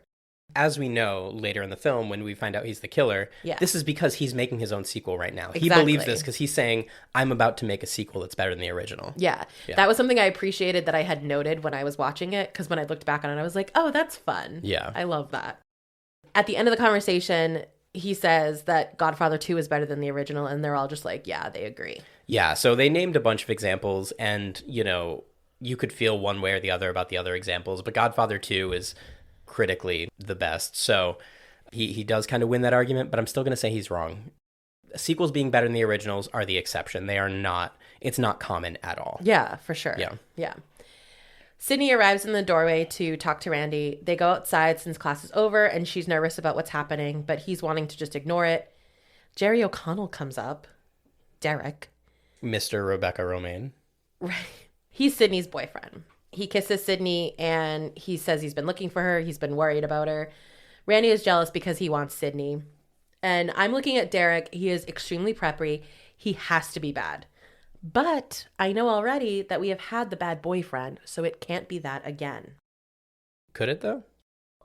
As we know later in the film, when we find out he's the killer, this is because he's making his own sequel right now. Exactly. He believes this because he's saying, I'm about to make a sequel that's better than the original. Yeah. That was something I appreciated that I had noted when I was watching it, because when I looked back on it, I was like, oh, that's fun. Yeah. I love that. At the end of the conversation, he says that Godfather 2 is better than the original, and they're all just like, yeah, they agree. Yeah, so they named a bunch of examples, and, you could feel one way or the other about the other examples, but Godfather 2 is critically the best. So he does kind of win that argument, but I'm still going to say he's wrong. Sequels being better than the originals are the exception. They are not, it's not common at all. Yeah, for sure. Yeah. Sydney arrives in the doorway to talk to Randy. They go outside since class is over and she's nervous about what's happening, but he's wanting to just ignore it. Jerry O'Connell comes up. Derek. Mr. Rebecca Romaine. Right. He's Sydney's boyfriend. He kisses Sydney and he says he's been looking for her. He's been worried about her. Randy is jealous because he wants Sydney. And I'm looking at Derek. He is extremely preppy. He has to be bad. But I know already that we have had the bad boyfriend, so it can't be that again. Could it, though?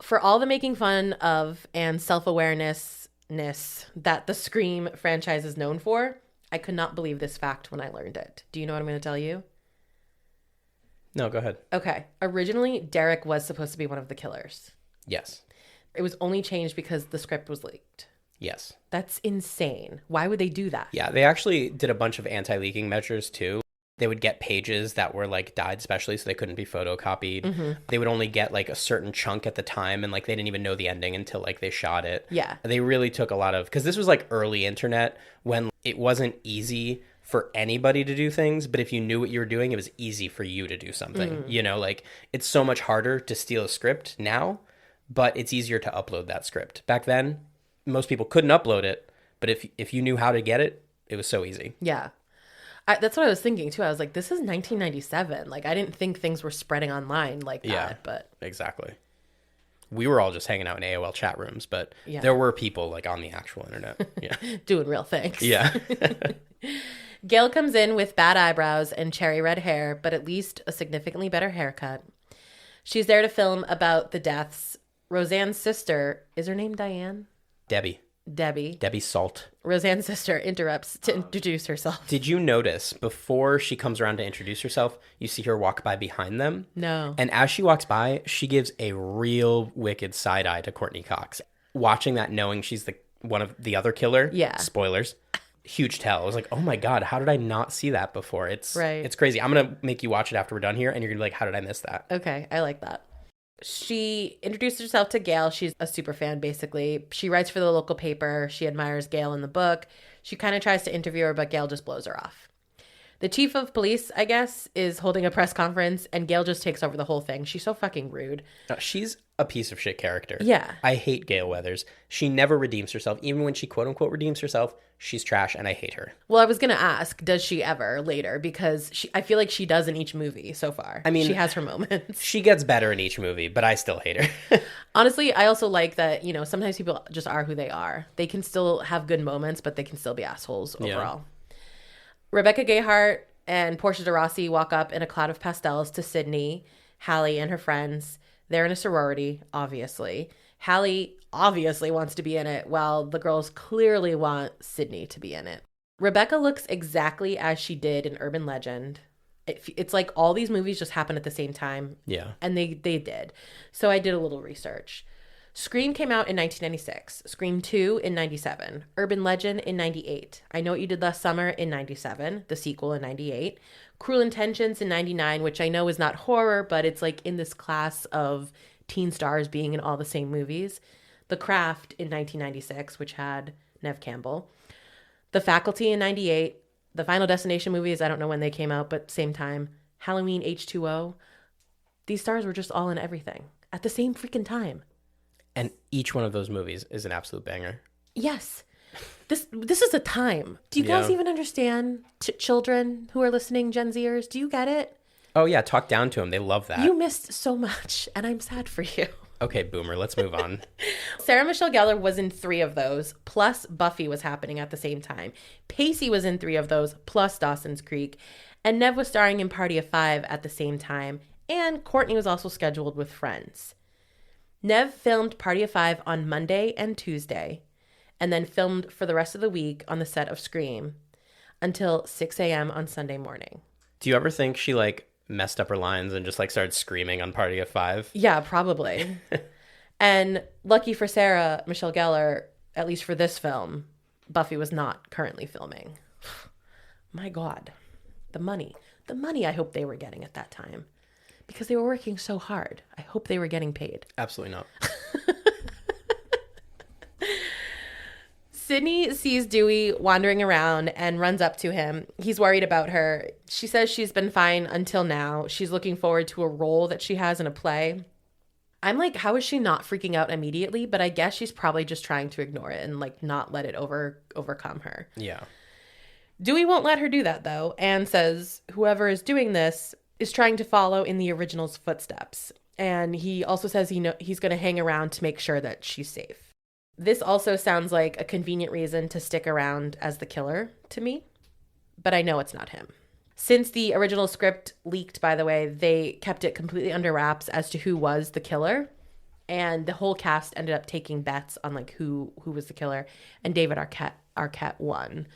For all the making fun of and self-awareness that the Scream franchise is known for, I could not believe this fact when I learned it. Do you know what I'm going to tell you? No, go ahead. Okay. Originally, Derek was supposed to be one of the killers. Yes. It was only changed because the script was leaked. Yes. That's insane. Why would they do that? Yeah, they actually did a bunch of anti-leaking measures, too. They would get pages that were, dyed specially, so they couldn't be photocopied. Mm-hmm. They would only get, a certain chunk at the time, and, they didn't even know the ending until, they shot it. Yeah. They really took a lot of... Because this was, early internet, when it wasn't easy for anybody to do things, but if you knew what you were doing, it was easy for you to do something. It's so much harder to steal a script now, but it's easier to upload that script. Back then, most people couldn't upload it, but if you knew how to get it, it was so easy. Yeah. That's what I was thinking, too. I was like, this is 1997. I didn't think things were spreading online like that, but... Exactly. We were all just hanging out in AOL chat rooms, but there were people, on the actual internet. Yeah. Doing real things. Yeah. Gail comes in with bad eyebrows and cherry red hair, but at least a significantly better haircut. She's there to film about the deaths. Roseanne's sister, is her name Diane? Debbie. Debbie Salt. Roseanne's sister, interrupts to introduce herself. Did you notice before she comes around to introduce herself, you see her walk by behind them? No. And as she walks by, she gives a real wicked side eye to Courtney Cox. Watching that, knowing she's one of the other killer. Yeah. Spoilers. Huge tell. I was like, oh my God, how did I not see that before? It's crazy. I'm going to make you watch it after we're done here, and you're going to be like, how did I miss that? Okay, I like that. She introduced herself to Gail. She's a super fan, basically. She writes for the local paper. She admires Gail in the book. She kind of tries to interview her, but Gail just blows her off. The chief of police, I guess, is holding a press conference, and Gail just takes over the whole thing. She's so fucking rude. She's a piece of shit character. Yeah. I hate Gail Weathers. She never redeems herself. Even when she quote-unquote redeems herself, she's trash, and I hate her. Well, I was going to ask, does she ever later? Because I feel like she does in each movie so far. I mean, she has her moments. She gets better in each movie, but I still hate her. Honestly, I also like that, sometimes people just are who they are. They can still have good moments, but they can still be assholes overall. Yeah. Rebecca Gayheart and Portia de Rossi walk up in a cloud of pastels to Sydney, Hallie, and her friends. They're in a sorority, obviously. Hallie obviously wants to be in it, while the girls clearly want Sydney to be in it. Rebecca looks exactly as she did in Urban Legend. It's like all these movies just happen at the same time. Yeah. And they did. So I did a little research. Scream came out in 1996. Scream 2 in 97. Urban Legend in 98. I Know What You Did Last Summer in 97. The sequel in 98. Cruel Intentions in 99, which I know is not horror, but it's like in this class of teen stars being in all the same movies. The Craft in 1996, which had Neve Campbell. The Faculty in 98. The Final Destination movies, I don't know when they came out, but same time. Halloween H2O. These stars were just all in everything at the same freaking time. And each one of those movies is an absolute banger. Yes. This is a time. Do you guys even understand, children who are listening, Gen Zers? Do you get it? Oh, yeah. Talk down to them. They love that. You missed so much, and I'm sad for you. Okay, boomer. Let's move on. Sarah Michelle Gellar was in 3 of those, plus Buffy was happening at the same time. Pacey was in 3 of those, plus Dawson's Creek. And Neve was starring in Party of 5 at the same time. And Courtney was also scheduled with Friends. Neve filmed Party of 5 on Monday and Tuesday, and then filmed for the rest of the week on the set of Scream until 6 a.m. on Sunday morning. Do you ever think she messed up her lines and just started screaming on Party of 5? Yeah, probably. And lucky for Sarah Michelle Gellar, at least for this film, Buffy was not currently filming. My God, the money I hope they were getting at that time. Because they were working so hard. I hope they were getting paid. Absolutely not. Sydney sees Dewey wandering around and runs up to him. He's worried about her. She says she's been fine until now. She's looking forward to a role that she has in a play. I'm like, how is she not freaking out immediately? But I guess she's probably just trying to ignore it and not let it overcome her. Yeah. Dewey won't let her do that, though, and says whoever is doing this is trying to follow in the original's footsteps. And he also says he's going to hang around to make sure that she's safe. This also sounds like a convenient reason to stick around as the killer to me, but I know it's not him. Since the original script leaked, by the way, they kept it completely under wraps as to who was the killer. And the whole cast ended up taking bets on who was the killer. And David Arquette won.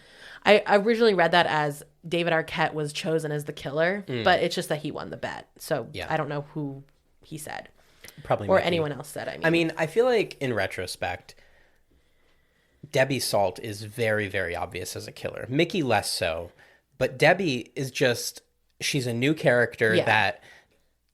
I originally read that as David Arquette was chosen as the killer, but it's just that he won the bet. So yeah. I don't know who he said. Probably or Mickey. Anyone else said, I mean, I feel like in retrospect, Debbie Salt is very, very obvious as a killer. Mickey less so. But Debbie is she's a new character that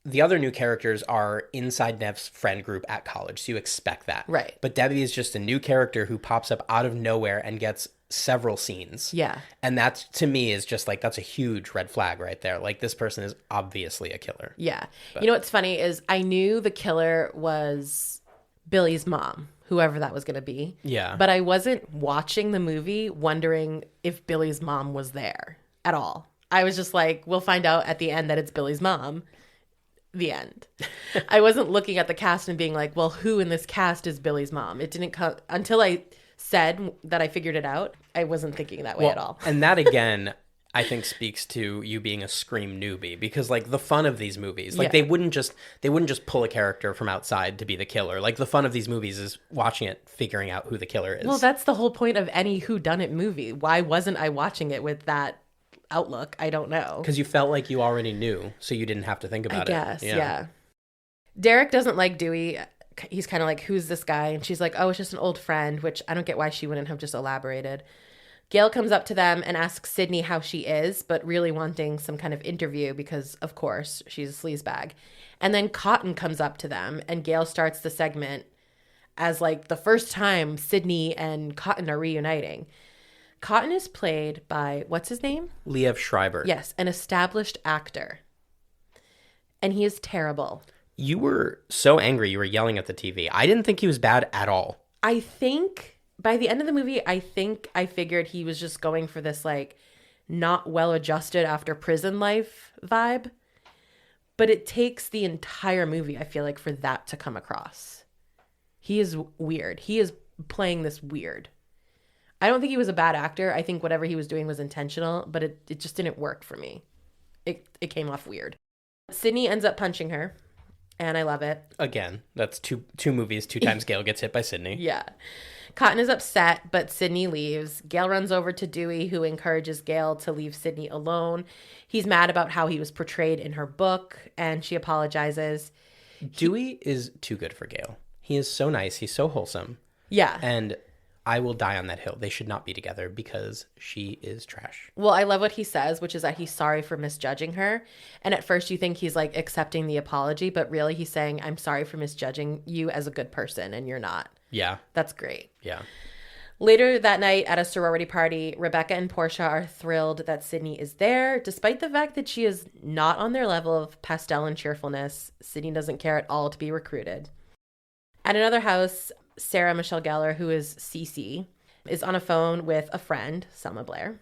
the other new characters are inside Neve's friend group at college. So you expect that. Right. But Debbie is just a new character who pops up out of nowhere and gets several scenes. Yeah. And that, to me, is just that's a huge red flag right there. This person is obviously a killer. Yeah. But you know what's funny is I knew the killer was Billy's mom, whoever that was going to be. Yeah. But I wasn't watching the movie wondering if Billy's mom was there at all. I was just we'll find out at the end that it's Billy's mom. The end. I wasn't looking at the cast and being well, who in this cast is Billy's mom? It didn't come until I said that I figured it out. I wasn't thinking that way at all. And that, again, I think speaks to you being a Scream newbie, because like the fun of these movies, like Yeah. they wouldn't just pull a character from outside to be the killer. Like the fun of these movies is watching it, figuring out who the killer is. Well, that's the whole point of any whodunit movie. Why wasn't I watching it with that outlook? I don't know. Because you felt like you already knew, so you didn't have to think about I guess, it. yeah. Derek doesn't like Dewey. He's kind of like, who's this guy? And she's like, oh, it's just an old friend, which I don't get why she wouldn't have just elaborated. Gail comes up to them and asks Sydney how she is, but really wanting some kind of interview because, of course, she's a sleazebag. And then Cotton comes up to them, and Gail starts the segment as like the first time Sydney and Cotton are reuniting. Cotton is played by, what's his name? Liev Schreiber. Yes, an established actor. And he is terrible. You were so angry you were yelling at the TV. I didn't think he was bad at all. I think by the end of the movie, I figured he was just going for this like not well adjusted after prison life vibe. But it takes the entire movie, I feel like, for that to come across. He is weird. He is playing this weird. I don't think he was a bad actor. I think whatever he was doing was intentional, but it just didn't work for me. It came off weird. Sydney ends up punching her. And I love it. Again, that's two movies, 2 times Gail gets hit by Sydney. Yeah. Cotton is upset, but Sydney leaves. Gail runs over to Dewey, who encourages Gail to leave Sydney alone. He's mad about how he was portrayed in her book, and she apologizes. Dewey is too good for Gail. He is so nice. He's so wholesome. Yeah. And I will die on that hill. They should not be together because she is trash. Well, I love what he says, which is that he's sorry for misjudging her. And at first you think he's like accepting the apology, but really he's saying, I'm sorry for misjudging you as a good person, and you're not. Yeah. That's great. Yeah. Later that night at a sorority party, Rebecca and Portia are thrilled that Sydney is there, despite the fact that she is not on their level of pastel and cheerfulness. Sydney doesn't care at all to be recruited. At another house, Sarah Michelle Gellar, who is Cece, is on a phone with a friend, Selma Blair.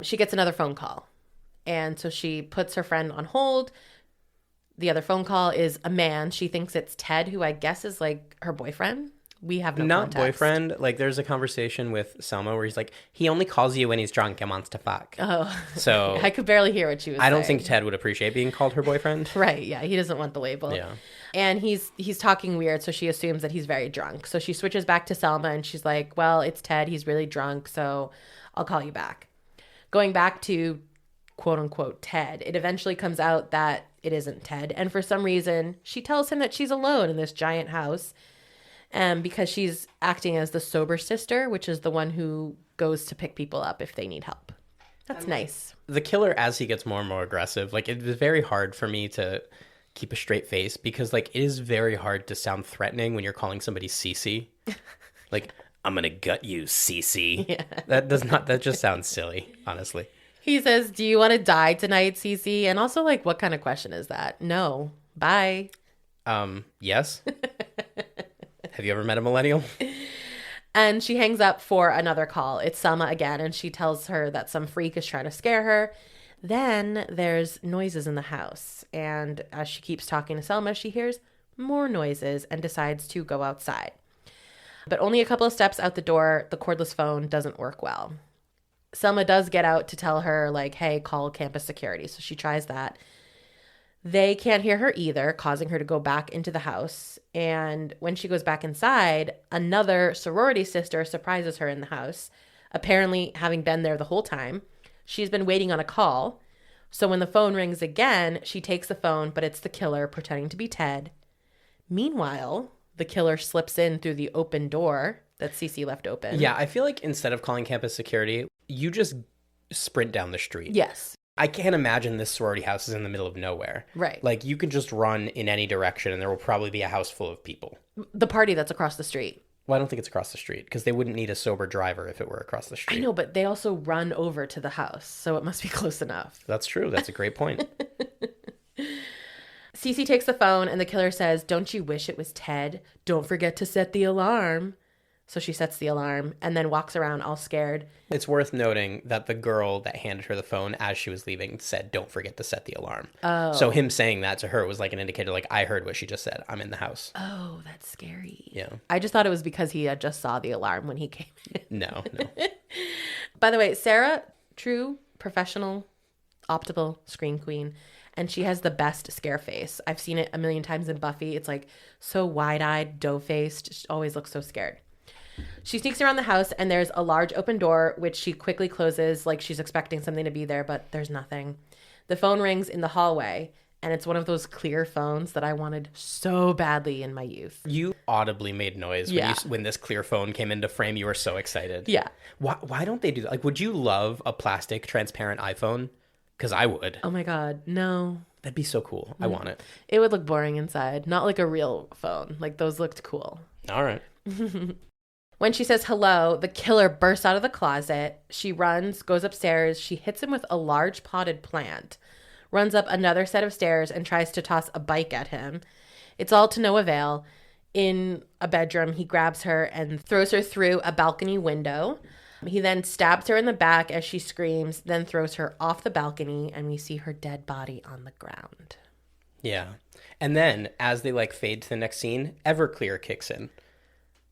She gets another phone call. And so she puts her friend on hold. The other phone call is a man. She thinks it's Ted, who I guess is like her boyfriend. We have no Not context. boyfriend. Like there's a conversation with Selma where he's like, he only calls you when he's drunk and wants to fuck. Oh, So I could barely hear what she was saying. I don't think Ted would appreciate being called her boyfriend. Right, yeah, he doesn't want the label. Yeah. And he's talking weird, so she assumes that he's very drunk. So she switches back to Selma and she's like, well, it's Ted, he's really drunk, so I'll call you back. Going back to quote unquote Ted, it eventually comes out that it isn't Ted. And for some reason, she tells him that she's alone in this giant house. Because she's acting as the sober sister, which is the one who goes to pick people up if they need help. That's nice. The killer, as he gets more and more aggressive, like it was very hard for me to keep a straight face because like it is very hard to sound threatening when you're calling somebody Cece. Like, I'm gonna gut you, Cece. Yeah. That just sounds silly, honestly. He says, do you want to die tonight, Cece? And also, like, what kind of question is that? No. Bye. Yes. Have you ever met a millennial? And she hangs up for another call. It's Selma again, and she tells her that some freak is trying to scare her. Then there's noises in the house. And as she keeps talking to Selma, she hears more noises and decides to go outside. But only a couple of steps out the door, the cordless phone doesn't work well. Selma does get out to tell her, like, hey, call campus security. So she tries that. They can't hear her either, causing her to go back into the house. And when she goes back inside, another sorority sister surprises her in the house, apparently having been there the whole time. She's been waiting on a call. So when the phone rings again, she takes the phone, but it's the killer pretending to be Ted. Meanwhile, the killer slips in through the open door that Cece left open. Yeah, I feel like instead of calling campus security, you just sprint down the street. Yes. I can't imagine this sorority house is in the middle of nowhere. Right. Like, you can just run in any direction and there will probably be a house full of people. The party that's across the street. Well, I don't think it's across the street because they wouldn't need a sober driver if it were across the street. I know, but they also run over to the house, so it must be close enough. That's true. That's a great point. Cece takes the phone and the killer says, don't you wish it was Ted? Don't forget to set the alarm. So she sets the alarm and then walks around all scared. It's worth noting that the girl that handed her the phone as she was leaving said, don't forget to set the alarm. Oh. So him saying that to her was like an indicator, like, I heard what she just said. I'm in the house. Oh, that's scary. Yeah. I just thought it was because he had just saw the alarm when he came in. No. By the way, Sarah, true professional optical scream queen, and she has the best scare face. I've seen it a million times in Buffy. It's like so wide-eyed, doe-faced. She always looks so scared. She sneaks around the house, and there's a large open door, which she quickly closes like she's expecting something to be there, but there's nothing. The phone rings in the hallway, and it's one of those clear phones that I wanted so badly in my youth. You audibly made noise when this clear phone came into frame. You were so excited. Yeah. Why don't they do that? Like, would you love a plastic transparent iPhone? Because I would. Oh my God, no. That'd be so cool. I want it. It would look boring inside. Not like a real phone. Like, those looked cool. All right. When she says hello, the killer bursts out of the closet. She runs, goes upstairs. She hits him with a large potted plant, runs up another set of stairs, and tries to toss a bike at him. It's all to no avail. In a bedroom, he grabs her and throws her through a balcony window. He then stabs her in the back as she screams, then throws her off the balcony, and we see her dead body on the ground. Yeah. And then, as they fade to the next scene, Everclear kicks in,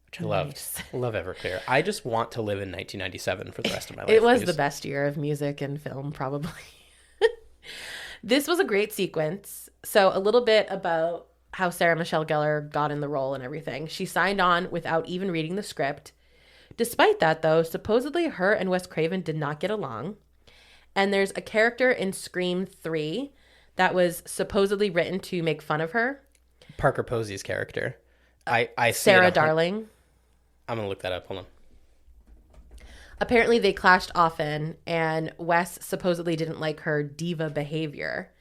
which I loved. I love Everclear. I just want to live in 1997 for the rest of my life. It was the best year of music and film, probably. This was a great sequence. So a little bit about how Sarah Michelle Gellar got in the role and everything. She signed on without even reading the script. Despite that, though, supposedly her and Wes Craven did not get along. And there's a character in Scream 3 that was supposedly written to make fun of her. Parker Posey's character. I see Sarah Darling. I'm going to look that up. Hold on. Apparently they clashed often, and Wes supposedly didn't like her diva behavior.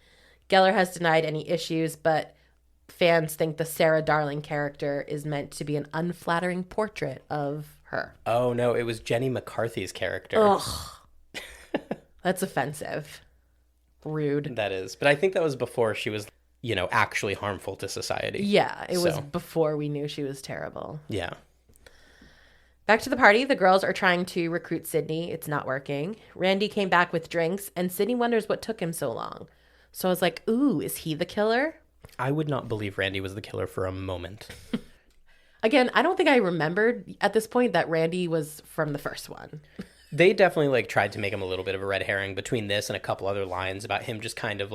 Gellar has denied any issues, but fans think the Sarah Darling character is meant to be an unflattering portrait of her. Oh, no, it was Jenny McCarthy's character. Ugh. That's offensive. Rude. That is. But I think that was before she was, actually harmful to society. Yeah, it was before we knew she was terrible. Yeah. Back to the party, the girls are trying to recruit Sydney. It's not working. Randy came back with drinks, and Sydney wonders what took him so long. So I was like, ooh, is he the killer? I would not believe Randy was the killer for a moment. Again, I don't think I remembered at this point that Randy was from the first one. They definitely tried to make him a little bit of a red herring between this and a couple other lines about him just kind of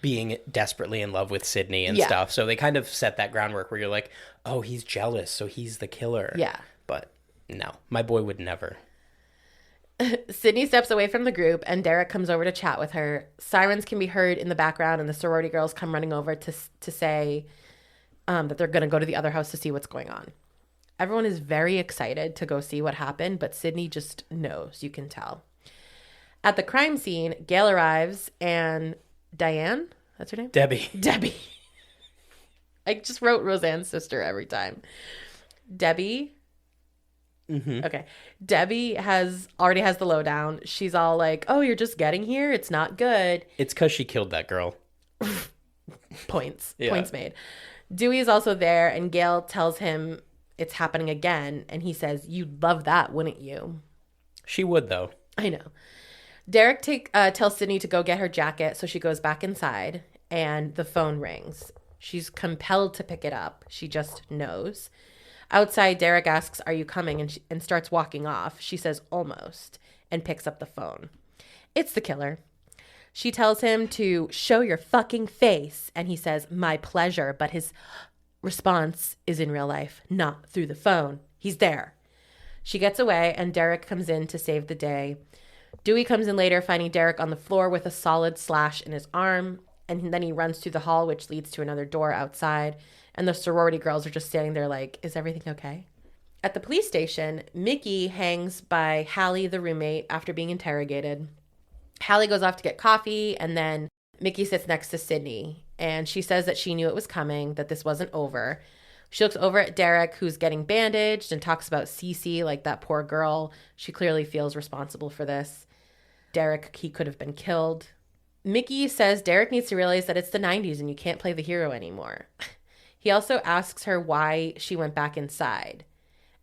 being desperately in love with Sydney and stuff. So they kind of set that groundwork where you're like, oh, he's jealous, so he's the killer. Yeah. But no, my boy would never. Sydney steps away from the group, and Derek comes over to chat with her. Sirens can be heard in the background, and the sorority girls come running over to say that they're going to go to the other house to see what's going on. Everyone is very excited to go see what happened, but Sydney just knows. You can tell. At the crime scene, Gail arrives, and Diane, that's her name? Debbie. I just wrote Roseanne's sister every time. Debbie. Mm-hmm. Okay. Debbie already has the lowdown. She's all like, oh, you're just getting here? It's not good. It's because she killed that girl. Points. Yeah. Points made. Dewey is also there, and Gail tells him it's happening again, and he says, you'd love that, wouldn't you? She would, though. I know. Derek tells Sydney to go get her jacket, so she goes back inside, and the phone rings. She's compelled to pick it up. She just knows. Outside, Derek asks, are you coming? And starts walking off. She says, almost, and picks up the phone. It's the killer. She tells him to show your fucking face, and he says, my pleasure, but his response is in real life, not through the phone. He's there. She gets away, and Derek comes in to save the day. Dewey comes in later, finding Derek on the floor with a solid slash in his arm, and then he runs through the hall, which leads to another door outside, and the sorority girls are just standing there like, is everything okay? At the police station, Mickey hangs by Hallie, the roommate, after being interrogated. Hallie goes off to get coffee, and then Mickey sits next to Sydney, and she says that she knew it was coming, that this wasn't over. She looks over at Derek, who's getting bandaged, and talks about Cece, like that poor girl. She clearly feels responsible for this. Derek, he could have been killed. Mickey says Derek needs to realize that it's the 90s and you can't play the hero anymore. He also asks her why she went back inside.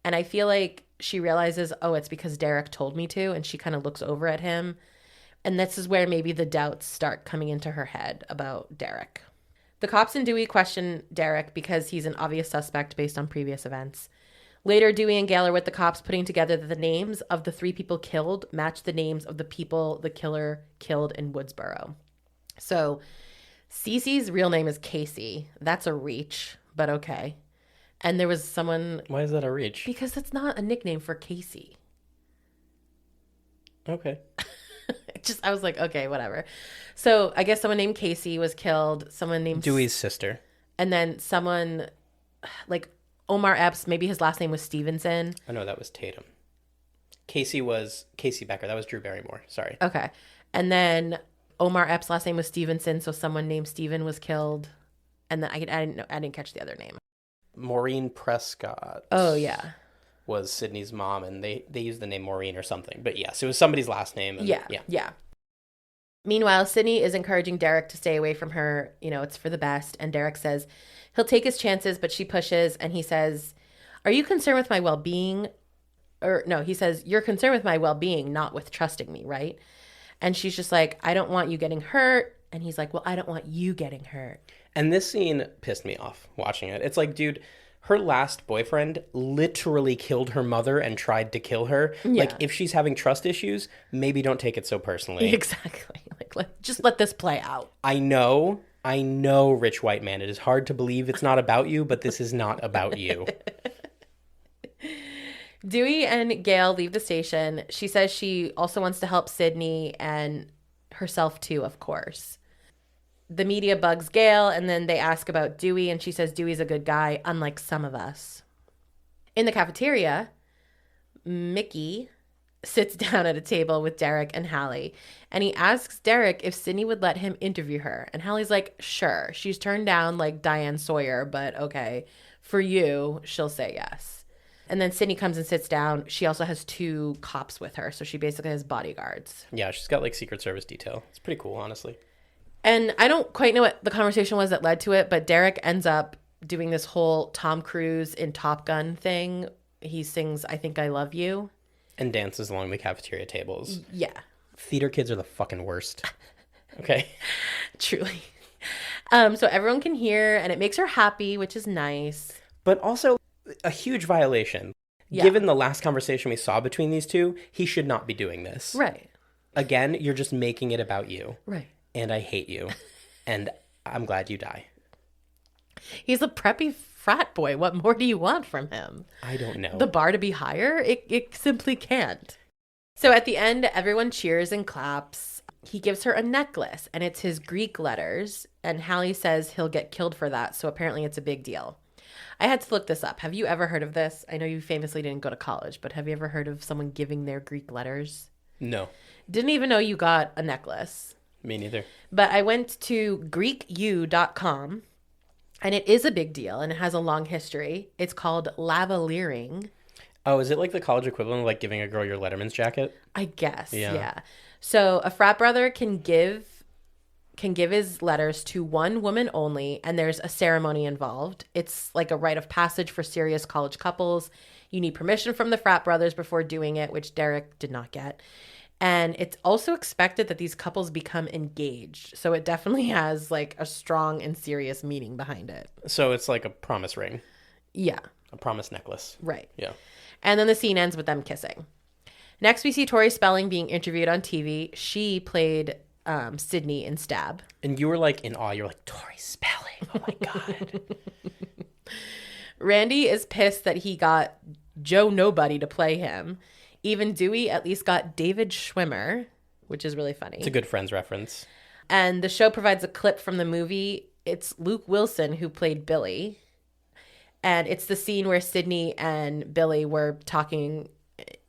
And I feel like she realizes, oh, it's because Derek told me to, and she kind of looks over at him. And this is where maybe the doubts start coming into her head about Derek. The cops and Dewey question Derek because he's an obvious suspect based on previous events. Later, Dewey and Gail are with the cops putting together that the names of the 3 people killed match the names of the people the killer killed in Woodsboro. So Cece's real name is Casey. That's a reach, but okay. And there was someone... Why is that a reach? Because that's not a nickname for Casey. Okay. I was like, okay, whatever. So I guess someone named Casey was killed. Someone named... Dewey's sister. And then someone like Omar Epps, maybe his last name was Stevenson. Oh, no, that was Tatum. Casey was Casey Becker. That was Drew Barrymore. Sorry. Okay. And then Omar Epps' last name was Stevenson, so someone named Steven was killed. And then I didn't catch the other name. Maureen Prescott. Oh, yeah. Was Sydney's mom, and they used the name Maureen or something. But yes, it was somebody's last name. And yeah. Meanwhile, Sydney is encouraging Derek to stay away from her. You know, it's for the best. And Derek says he'll take his chances, but she pushes. And he says, are you concerned with my well-being? Or no, he says, you're concerned with my well-being, not with trusting me, right? And she's just like, I don't want you getting hurt. And he's like, well, I don't want you getting hurt. And this scene pissed me off watching it. It's like, dude, her last boyfriend literally killed her mother and tried to kill her. Yeah. Like, if she's having trust issues, maybe don't take it so personally. Exactly. Like, just let this play out. I know, rich white man. It is hard to believe it's not about you, but this is not about you. Dewey and Gail leave the station. She says she also wants to help Sydney and herself too, of course. The media bugs Gail, and then they ask about Dewey, and she says Dewey's a good guy, unlike some of us. In the cafeteria, Mickey sits down at a table with Derek and Hallie, and he asks Derek if Sydney would let him interview her. And Hallie's like, sure. She's turned down like Diane Sawyer, but okay. For you, she'll say yes. And then Sydney comes and sits down. She also has 2 cops with her, so she basically has bodyguards. Yeah, she's got like Secret Service detail. It's pretty cool, honestly. And I don't quite know what the conversation was that led to it, but Derek ends up doing this whole Tom Cruise in Top Gun thing. He sings I Think I Love You. And dances along the cafeteria tables. Yeah. Theater kids are the fucking worst. Okay. Truly. So everyone can hear, and it makes her happy, which is nice. But also a huge violation. Yeah. Given the last conversation we saw between these two, he should not be doing this. Right. Again, you're just making it about you. Right. And I hate you. And I'm glad you die. He's a preppy frat boy. What more do you want from him? I don't know. The bar to be higher? It simply can't. So at the end, everyone cheers and claps. He gives her a necklace, and it's his Greek letters. And Hallie says he'll get killed for that. So apparently it's a big deal. I had to look this up. Have you ever heard of this? I know you famously didn't go to college, but have you ever heard of someone giving their Greek letters? No. Didn't even know you got a necklace. Me neither. But I went to GreekU.com, and it is a big deal, and it has a long history. It's called lavaliering. Oh, is it like the college equivalent of like giving a girl your Letterman's jacket? I guess, yeah. So a frat brother can give his letters to one woman only, and there's a ceremony involved. It's like a rite of passage for serious college couples. You need permission from the frat brothers before doing it, which Derek did not get. And it's also expected that these couples become engaged. So it definitely has like a strong and serious meaning behind it. So it's like a promise ring. Yeah. A promise necklace. Right. Yeah. And then the scene ends with them kissing. Next, we see Tori Spelling being interviewed on TV. She played Sydney in Stab. And you were like in awe. You're like, Tori Spelling. Oh my God. Randy is pissed that he got Joe Nobody to play him. Even Dewey at least got David Schwimmer, which is really funny. It's a good Friends reference. And the show provides a clip from the movie. It's Luke Wilson who played Billy. And it's the scene where Sydney and Billy were talking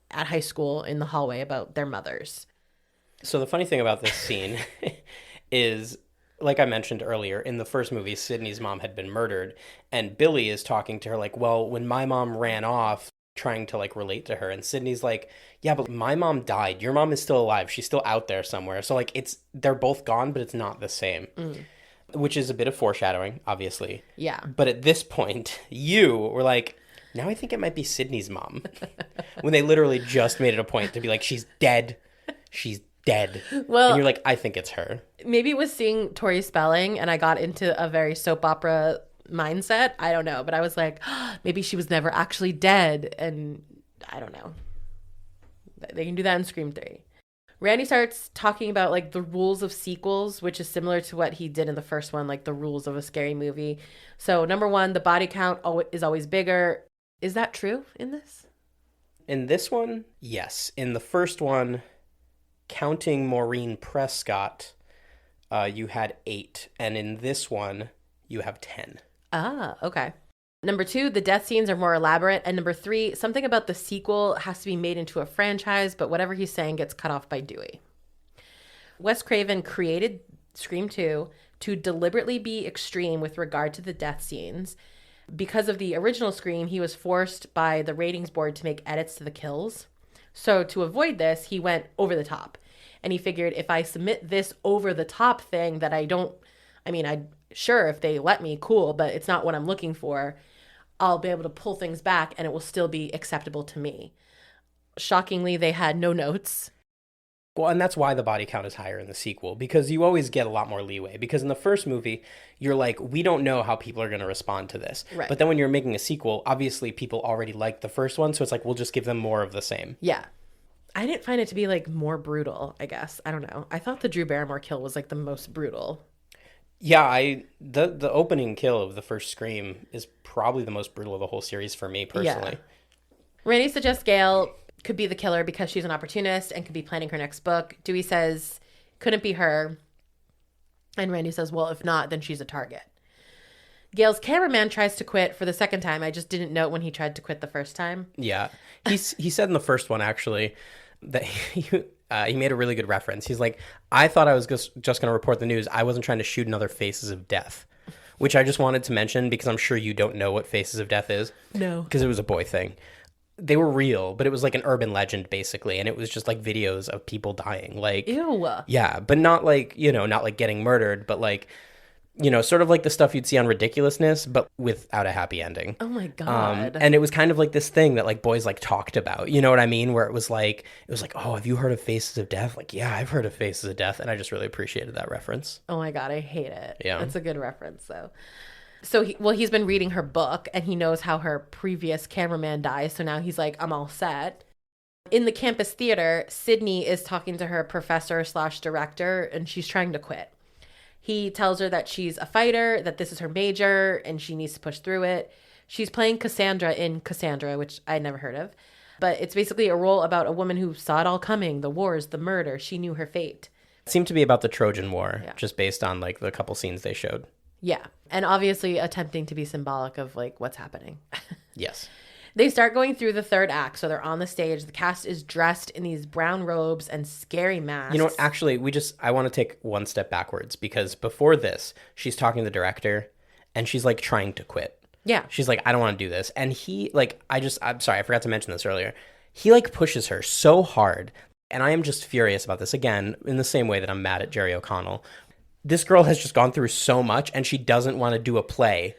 at high school in the hallway about their mothers. So the funny thing about this scene is, like I mentioned earlier, in the first movie, Sydney's mom had been murdered. And Billy is talking to her like, well, when my mom ran off, trying to like relate to her, and Sydney's like, yeah, but my mom died, your mom is still alive, she's still out there somewhere. So like they're both gone, but it's not the same. Which is a bit of foreshadowing, obviously. Yeah. But at this point you were like, now I think it might be Sydney's mom. When they literally just made it a point to be like, she's dead, well, and you're like, I think it's her. Maybe it was seeing Tori Spelling and I got into a very soap opera mindset. I don't know. But I was like, maybe she was never actually dead. And I don't know. They can do that in Scream 3. Randy starts talking about like the rules of sequels, which is similar to what he did in the first one, like the rules of a scary movie. So number one, the body count is always bigger. Is that true in this? In this one, yes. In the first one, counting Maureen Prescott, you had 8. And in this one, you have 10. Ah, okay. Number 2, the death scenes are more elaborate. And number 3, something about the sequel has to be made into a franchise, but whatever he's saying gets cut off by Dewey. Wes Craven created Scream 2 to deliberately be extreme with regard to the death scenes. Because of the original Scream, he was forced by the ratings board to make edits to the kills. So to avoid this, he went over the top. And he figured if I submit this over the top thing that sure, if they let me, cool, but it's not what I'm looking for, I'll be able to pull things back and it will still be acceptable to me. Shockingly, they had no notes. Well, and that's why the body count is higher in the sequel, because you always get a lot more leeway. Because in the first movie, you're like, we don't know how people are going to respond to this. Right. But then when you're making a sequel, obviously people already liked the first one, so it's like, we'll just give them more of the same. Yeah. I didn't find it to be like more brutal, I guess. I don't know. I thought the Drew Barrymore kill was like the most brutal. Yeah, the opening kill of the first Scream is probably the most brutal of the whole series for me personally. Yeah. Randy suggests Gail could be the killer because she's an opportunist and could be planning her next book. Dewey says, couldn't be her. And Randy says, well, if not, then she's a target. Gail's cameraman tries to quit for the second time. I just didn't note when he tried to quit the first time. Yeah. He said in the first one, actually, that he made a really good reference. He's like, I thought I was just going to report the news. I wasn't trying to shoot another Faces of Death, which I just wanted to mention because I'm sure you don't know what Faces of Death is. No. Because it was a boy thing. They were real, but it was like an urban legend, basically. And it was just like videos of people dying. Like, ew. Yeah, but not like, not like getting murdered, but like, sort of like the stuff you'd see on Ridiculousness, but without a happy ending. Oh my God. And it was kind of like this thing that like boys like talked about, you know what I mean? Where it was like, oh, have you heard of Faces of Death? Like, yeah, I've heard of Faces of Death. And I just really appreciated that reference. Oh my God, I hate it. Yeah. That's a good reference though. So he's been reading her book and he knows how her previous cameraman dies. So now he's like, I'm all set. In the campus theater, Sydney is talking to her professor/director and she's trying to quit. He tells her that she's a fighter, that this is her major, and she needs to push through it. She's playing Cassandra in Cassandra, which I'd never heard of. But it's basically a role about a woman who saw it all coming, the wars, the murder. She knew her fate. It seemed to be about the Trojan War, Yeah. just based on like the couple scenes they showed. Yeah. And obviously attempting to be symbolic of like what's happening. Yes. They start going through the third act. So they're on the stage. The cast is dressed in these brown robes and scary masks. You know what? Actually, I want to take one step backwards because before this, she's talking to the director and she's like trying to quit. Yeah. She's like, I don't want to do this. And he like, I'm sorry, I forgot to mention this earlier. He like pushes her so hard. And I am just furious about this again, in the same way that I'm mad at Jerry O'Connell. This girl has just gone through so much and she doesn't want to do a play.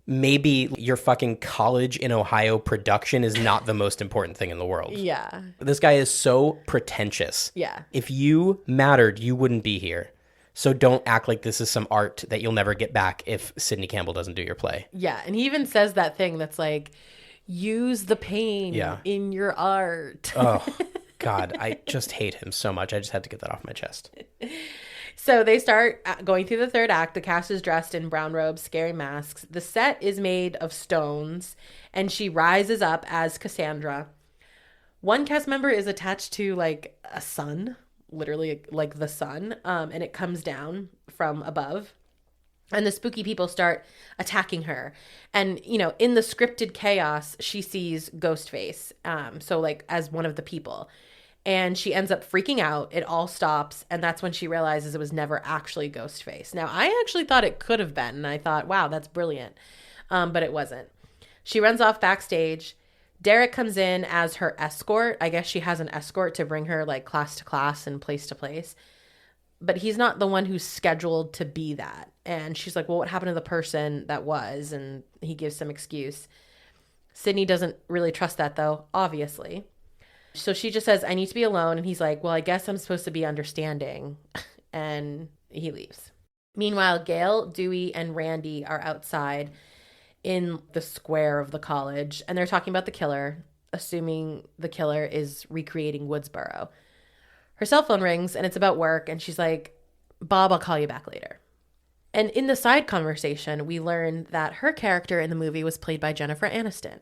Maybe your fucking college in Ohio production is not the most important thing in the world. Yeah. This guy is so pretentious. Yeah. If you mattered, you wouldn't be here. So don't act like this is some art that you'll never get back if Sidney Campbell doesn't do your play. Yeah. And he even says that thing that's like, use the pain in your art. Oh, God. I just hate him so much. I just had to get that off my chest. So they start going through the third act. The cast is dressed in brown robes, scary masks. The set is made of stones, and she rises up as Cassandra. One cast member is attached to like a sun, literally like the sun, and it comes down from above. And the spooky people start attacking her. And, in the scripted chaos, she sees Ghostface, so like as one of the people. And she ends up freaking out. It all stops. And that's when she realizes it was never actually Ghostface. Now, I actually thought it could have been. And I thought, wow, that's brilliant. But it wasn't. She runs off backstage. Derek comes in as her escort. I guess she has an escort to bring her like class to class and place to place. But he's not the one who's scheduled to be that. And she's like, well, what happened to the person that was? And he gives some excuse. Sydney doesn't really trust that, though, obviously. So she just says, I need to be alone. And he's like, well, I guess I'm supposed to be understanding. And he leaves. Meanwhile, Gail, Dewey, and Randy are outside in the square of the college, and they're talking about the killer, assuming the killer is recreating Woodsboro. Her cell phone rings, and it's about work, and she's like, Bob, I'll call you back later. And in the side conversation, we learn that her character in the movie was played by Jennifer Aniston.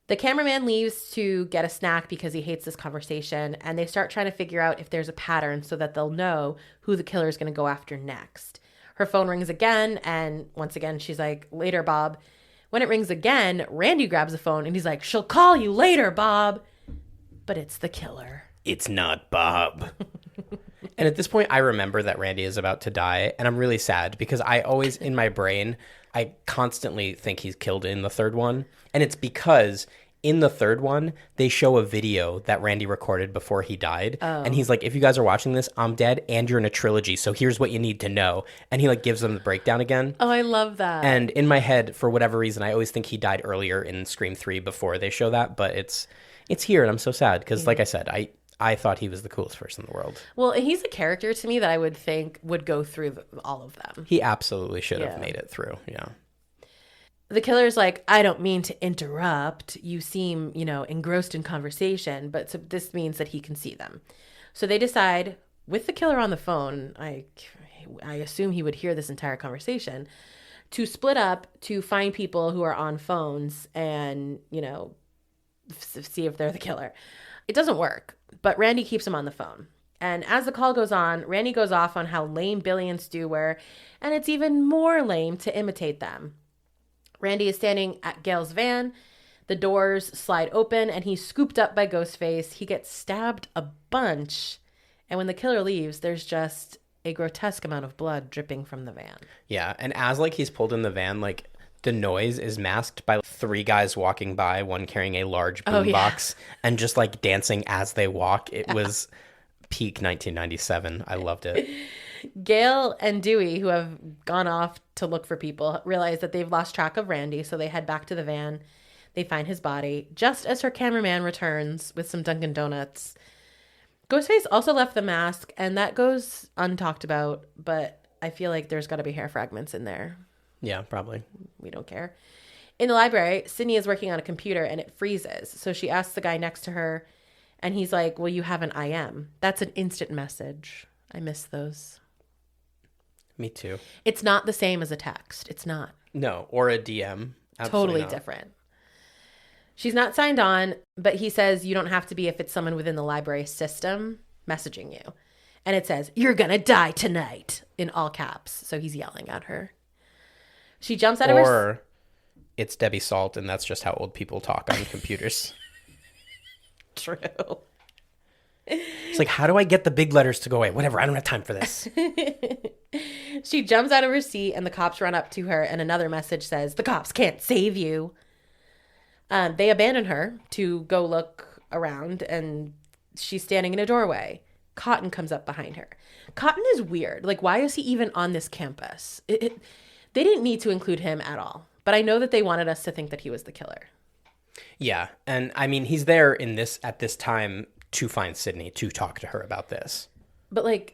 The cameraman leaves to get a snack because he hates this conversation, and they start trying to figure out if there's a pattern so that they'll know who the killer is going to go after next. Her phone rings again, and once again, she's like, later, Bob. When it rings again, Randy grabs the phone, and he's like, she'll call you later, Bob. But it's the killer. It's not Bob. And at this point, I remember that Randy is about to die, and I'm really sad because I always, in my brain, I constantly think he's killed in the third one. And it's because in the third one, they show a video that Randy recorded before he died. Oh. And he's like, if you guys are watching this, I'm dead and you're in a trilogy, so here's what you need to know. And he like gives them the breakdown again. Oh, I love that. And in my head, for whatever reason, I always think he died earlier in Scream 3 before they show that. But it's here, and I'm so sad because, like I said, I thought he was the coolest person in the world. Well, he's a character to me that I would think would go through all of them. He absolutely should have made it through, yeah. The killer's like, I don't mean to interrupt. You seem, engrossed in conversation, but so this means that he can see them. So they decide, with the killer on the phone, I assume he would hear this entire conversation, to split up to find people who are on phones and, see if they're the killer. It doesn't work, but Randy keeps him on the phone. And as the call goes on, Randy goes off on how lame Billy and Stu were, and it's even more lame to imitate them. Randy is standing at Gail's van. The doors slide open, and he's scooped up by Ghostface. He gets stabbed a bunch, and when the killer leaves, there's just a grotesque amount of blood dripping from the van. Yeah, and as he's pulled in the van, the noise is masked by 3 guys walking by, one carrying a large boombox, and just dancing as they walk. It was peak 1997. I loved it. Gail and Dewey, who have gone off to look for people, realize that they've lost track of Randy, so they head back to the van. They find his body, just as her cameraman returns with some Dunkin' Donuts. Ghostface also left the mask, and that goes untalked about, but I feel like there's got to be hair fragments in there. Yeah, probably. We don't care. In the library, Sydney is working on a computer, and it freezes, so she asks the guy next to her, and he's like, well, you have an IM. That's an instant message. I miss those. Me too. It's not the same as a text. It's not. No, or a DM. Absolutely totally not. Different. She's not signed on, but he says you don't have to be if it's someone within the library system messaging you. And it says, you're going to die tonight, in all caps. So he's yelling at her. She jumps out of her... Or it's Debbie Salt, and that's just how old people talk on computers. True. It's like, how do I get the big letters to go away? Whatever, I don't have time for this. She jumps out of her seat, and the cops run up to her, and another message says, the cops can't save you. They abandon her to go look around, and she's standing in a doorway. Cotton comes up behind her. Cotton is weird. Why is he even on this campus? They didn't need to include him at all, but I know that they wanted us to think that he was the killer. Yeah, and I mean, he's there at this time to find Sydney, to talk to her about this. But,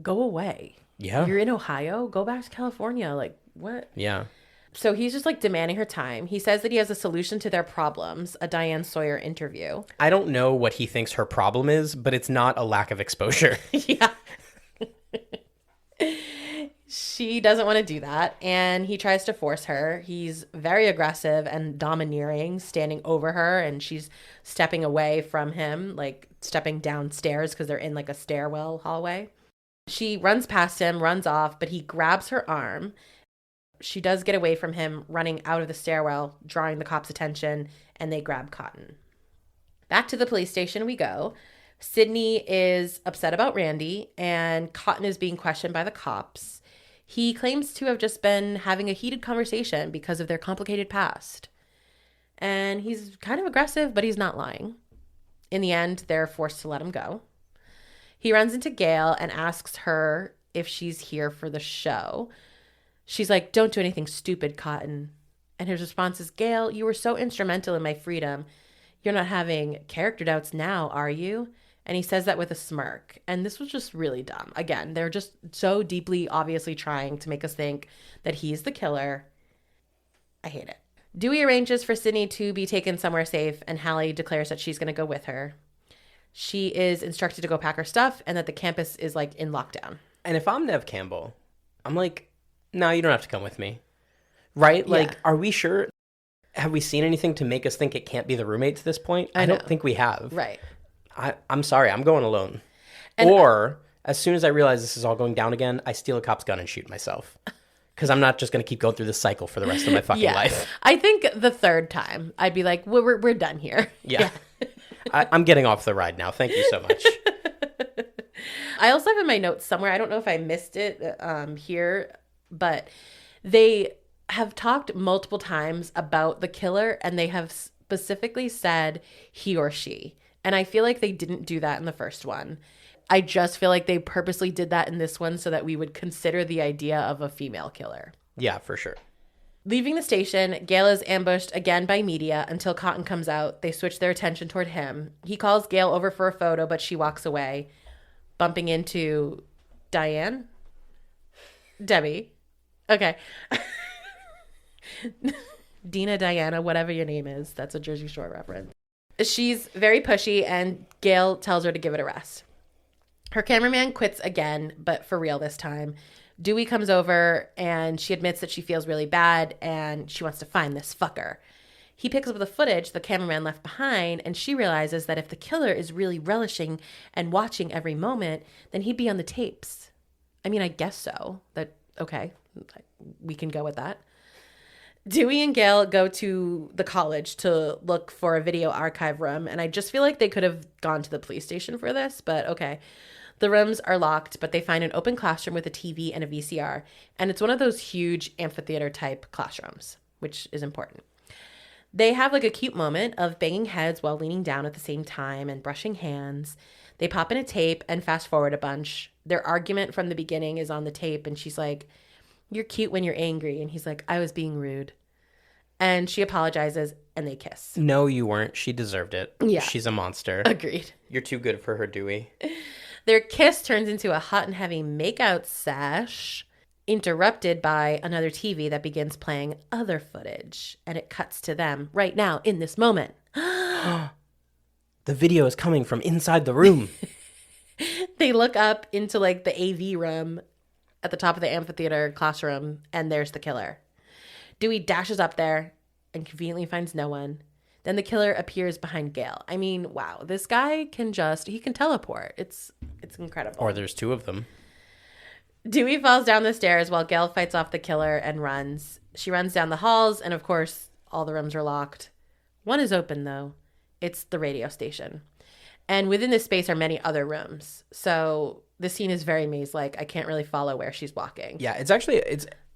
go away. Yeah. You're in Ohio? Go back to California. What? Yeah. So he's just, demanding her time. He says that he has a solution to their problems, a Diane Sawyer interview. I don't know what he thinks her problem is, but it's not a lack of exposure. Yeah. She doesn't want to do that, and he tries to force her. He's very aggressive and domineering, standing over her, and she's stepping away from him, stepping downstairs because they're in a stairwell hallway. She runs past him, runs off, but he grabs her arm. She does get away from him, running out of the stairwell, drawing the cops' attention, and they grab Cotton. Back to the police station we go. Sydney is upset about Randy, and Cotton is being questioned by the cops. He claims to have just been having a heated conversation because of their complicated past. And he's kind of aggressive, but he's not lying. In the end, they're forced to let him go. He runs into Gail and asks her if she's here for the show. She's like, don't do anything stupid, Cotton. And his response is, Gail, you were so instrumental in my freedom. You're not having character doubts now, are you? And he says that with a smirk. And this was just really dumb. Again, they're just so deeply, obviously trying to make us think that he's the killer. I hate it. Dewey arranges for Sydney to be taken somewhere safe, and Hallie declares that she's going to go with her. She is instructed to go pack her stuff and that the campus is like in lockdown. And if I'm Nev Campbell, I'm like, no, you don't have to come with me. Right? Like, are we sure? Have we seen anything to make us think it can't be the roommate to this point? I don't think we have. Right. I'm sorry. I'm going alone. Or as soon as I realize this is all going down again, I steal a cop's gun and shoot myself. Because I'm not just going to keep going through this cycle for the rest of my fucking life. I think the third time, I'd be like, we're done here. Yeah. I'm getting off the ride now. Thank you so much. I also have in my notes somewhere, I don't know if I missed it here, but they have talked multiple times about the killer, and they have specifically said he or she. And I feel like they didn't do that in the first one. I just feel like they purposely did that in this one so that we would consider the idea of a female killer. Yeah, for sure. Leaving the station, Gail is ambushed again by media until Cotton comes out. They switch their attention toward him. He calls Gail over for a photo, but she walks away, bumping into Debbie. Okay. Dina, Diana, whatever your name is. That's a Jersey Shore reference. She's very pushy, and Gail tells her to give it a rest. Her cameraman quits again, but for real this time. Dewey comes over, and she admits that she feels really bad, and she wants to find this fucker. He picks up the footage the cameraman left behind, and she realizes that if the killer is really relishing and watching every moment, then he'd be on the tapes. I mean, I guess so. Okay, we can go with that. Dewey and Gail go to the college to look for a video archive room, and I just feel like they could have gone to the police station for this, but okay. The rooms are locked, but they find an open classroom with a TV and a VCR, and it's one of those huge amphitheater-type classrooms, which is important. They have like a cute moment of banging heads while leaning down at the same time and brushing hands. They pop in a tape and fast forward a bunch. Their argument from the beginning is on the tape, and she's like, "You're cute when you're angry," and he's like, "I was being rude." And she apologizes, and they kiss. No, you weren't. She deserved it. Yeah. She's a monster. Agreed. You're too good for her, Dewey. Their kiss turns into a hot and heavy makeout sesh, interrupted by another TV that begins playing other footage, and it cuts to them right now in this moment. The video is coming from inside the room. They look up into like the AV room at the top of the amphitheater classroom, and there's the killer. Dewey dashes up there and conveniently finds no one. Then the killer appears behind Gail. I mean, wow, this guy he can teleport. It's incredible. Or there's two of them. Dewey falls down the stairs while Gail fights off the killer and runs. She runs down the halls, and of course, all the rooms are locked. One is open, though. It's the radio station. And within this space are many other rooms. So the scene is very maze-like. I can't really follow where she's walking. Yeah,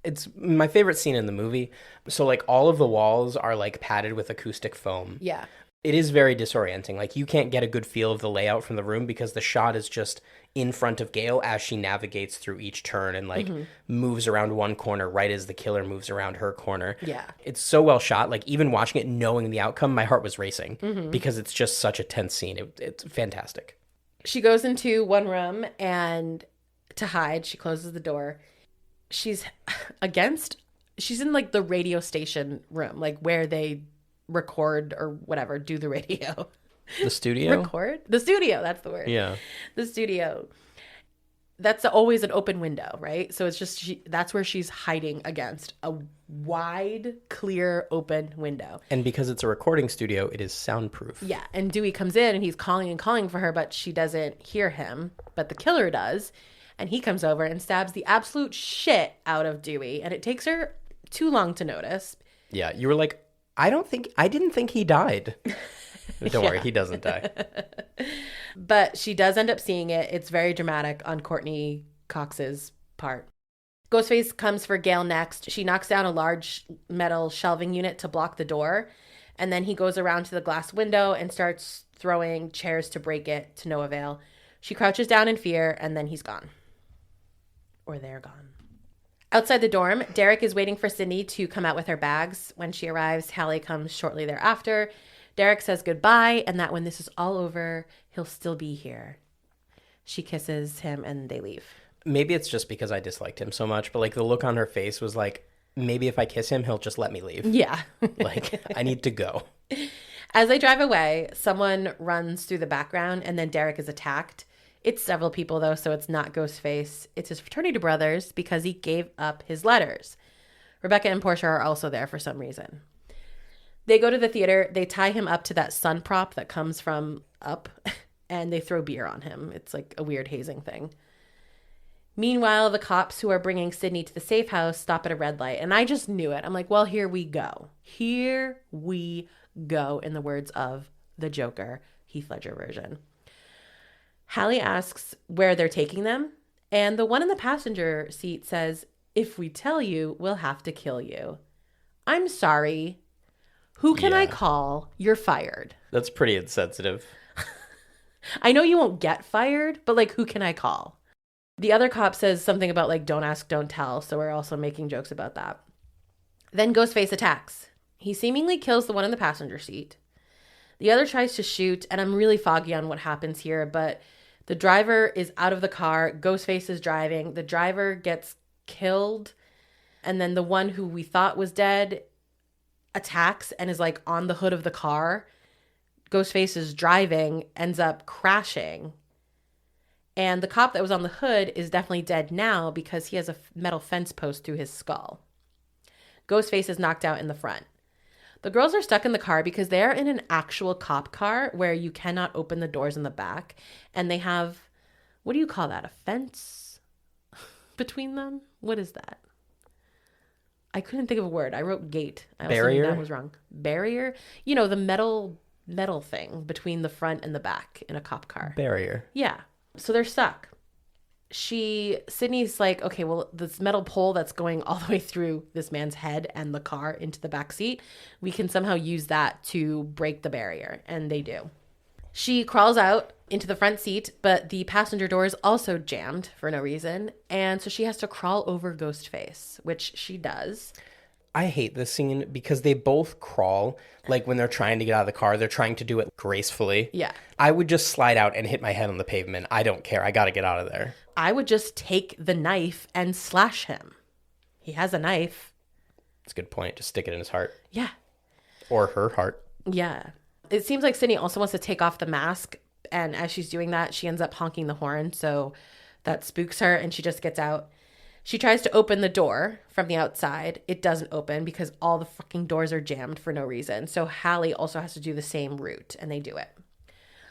it's my favorite scene in the movie. So, like, all of the walls are, like, padded with acoustic foam. Yeah. It is very disorienting. Like, you can't get a good feel of the layout from the room because the shot is just in front of Gail as she navigates through each turn and, like, moves around one corner right as the killer moves around her corner. Yeah. It's so well shot. Like, even watching it, knowing the outcome, my heart was racing because it's just such a tense scene. It's fantastic. She goes into one room, and to hide, she closes the door. She's in like the radio station room, like where they record or whatever, do the radio. The studio? Record? The studio, that's the word. Yeah. The studio. That's always an open window, right? So it's just, that's where she's hiding against a wide, clear, open window. And because it's a recording studio, it is soundproof. Yeah. And Dewey comes in and he's calling and calling for her, but she doesn't hear him. But the killer does. And he comes over and stabs the absolute shit out of Dewey. And it takes her too long to notice. Yeah. You were like, I didn't think he died. Don't worry, he doesn't die. But she does end up seeing it. It's very dramatic on Courtney Cox's part. Ghostface comes for Gail next. She knocks down a large metal shelving unit to block the door. And then he goes around to the glass window and starts throwing chairs to break it, to no avail. She crouches down in fear, and then he's gone. Or they're gone. Outside the dorm, Derek is waiting for Sydney to come out with her bags. When she arrives, Hallie comes shortly thereafter. Derek says goodbye and that when this is all over, he'll still be here. She kisses him and they leave. Maybe it's just because I disliked him so much, but like the look on her face was like, maybe if I kiss him, he'll just let me leave. Yeah. Like, I need to go. As they drive away, someone runs through the background and then Derek is attacked. It's several people, though, so it's not Ghostface. It's his fraternity brothers because he gave up his letters. Rebecca and Portia are also there for some reason. They go to the theater. They tie him up to that sun prop that comes from up, and they throw beer on him. It's like a weird hazing thing. Meanwhile, the cops who are bringing Sydney to the safe house stop at a red light, and I just knew it. I'm like, well, here we go. Here we go, in the words of the Joker, Heath Ledger version. Hallie asks where they're taking them, and the one in the passenger seat says, if we tell you, we'll have to kill you. I'm sorry. Who can I call? You're fired. That's pretty insensitive. I know you won't get fired, but like, who can I call? The other cop says something about like, don't ask, don't tell. So we're also making jokes about that. Then Ghostface attacks. He seemingly kills the one in the passenger seat. The other tries to shoot, and I'm really foggy on what happens here, but the driver is out of the car. Ghostface is driving. The driver gets killed. And then the one who we thought was dead attacks and is like on the hood of the car. Ghostface is driving, ends up crashing. And the cop that was on the hood is definitely dead now because he has a metal fence post through his skull. Ghostface is knocked out in the front. The girls are stuck in the car because they're in an actual cop car where you cannot open the doors in the back. And they have, what do you call that? A fence between them? What is that? I couldn't think of a word. I wrote gate. I also Barrier? knew that was wrong. Barrier? You know, the metal thing between the front and the back in a cop car. Barrier. Yeah. So they're stuck. Sydney's like, okay, well, this metal pole that's going all the way through this man's head and the car into the back seat, we can somehow use that to break the barrier. And they do. She crawls out into the front seat, but the passenger door is also jammed for no reason. And so she has to crawl over Ghostface, which she does. I hate this scene because they both crawl. Like when they're trying to get out of the car, they're trying to do it gracefully. Yeah. I would just slide out and hit my head on the pavement. I don't care. I got to get out of there. I would just take the knife and slash him. He has a knife. That's a good point. Just stick it in his heart. Yeah. Or her heart. Yeah. It seems like Sydney also wants to take off the mask. And as she's doing that, she ends up honking the horn. So that spooks her and she just gets out. She tries to open the door from the outside. It doesn't open because all the fucking doors are jammed for no reason. So Hallie also has to do the same route, and they do it.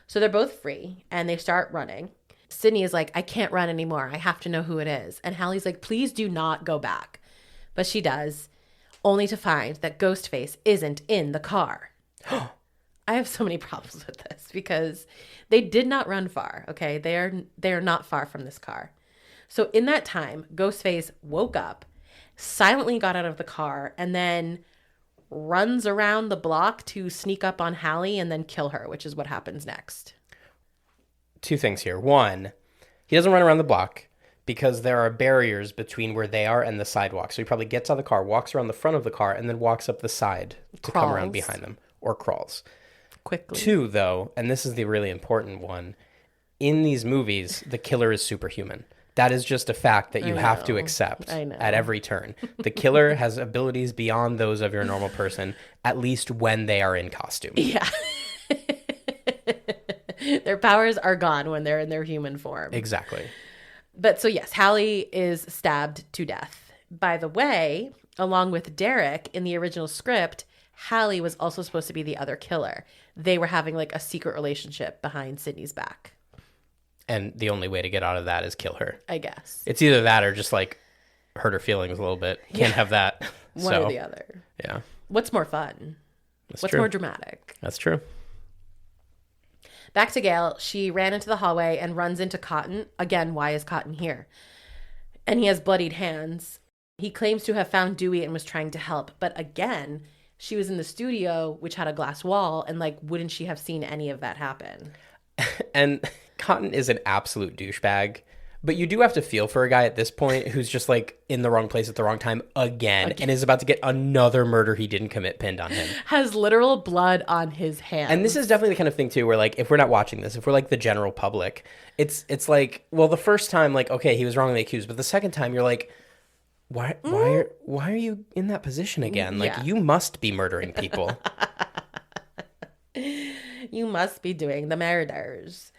So they're both free, and they start running. Sydney is like, I can't run anymore. I have to know who it is. And Hallie's like, please do not go back. But she does, only to find that Ghostface isn't in the car. I have so many problems with this because they did not run far, okay? They are not far from this car. So in that time, Ghostface woke up, silently got out of the car, and then runs around the block to sneak up on Hallie and then kill her, which is what happens next. Two things here. One, he doesn't run around the block because there are barriers between where they are and the sidewalk. So he probably gets out of the car, walks around the front of the car, and then walks up the side to come around behind them, or crawls. Quickly. Two, though, and this is the really important one, in these movies, the killer is superhuman. That is just a fact that you have to accept at every turn. The killer has abilities beyond those of your normal person, at least when they are in costume. Yeah. Their powers are gone when they're in their human form. Exactly. But so yes, Hallie is stabbed to death. By the way, along with Derek in the original script, Hallie was also supposed to be the other killer. They were having like a secret relationship behind Sydney's back. And the only way to get out of that is kill her. I guess. It's either that or just like hurt her feelings a little bit. Can't have that. One or the other. Yeah. What's more fun? What's more dramatic? That's true. Back to Gail. She ran into the hallway and runs into Cotton. Again, why is Cotton here? And he has bloodied hands. He claims to have found Dewey and was trying to help. But again, she was in the studio, which had a glass wall. And like, wouldn't she have seen any of that happen? And Cotton is an absolute douchebag, But you do have to feel for a guy at this point who's just like in the wrong place at the wrong time again. And is about to get another murder he didn't commit pinned on him. Has literal blood on his hands. And this is definitely the kind of thing too where like if we're not watching this, if we're like the general public, it's like, well, the first time like, okay, he was wrongly accused, but the second time you're like, why are you in that position again? Like you must be murdering people. You must be doing the murders.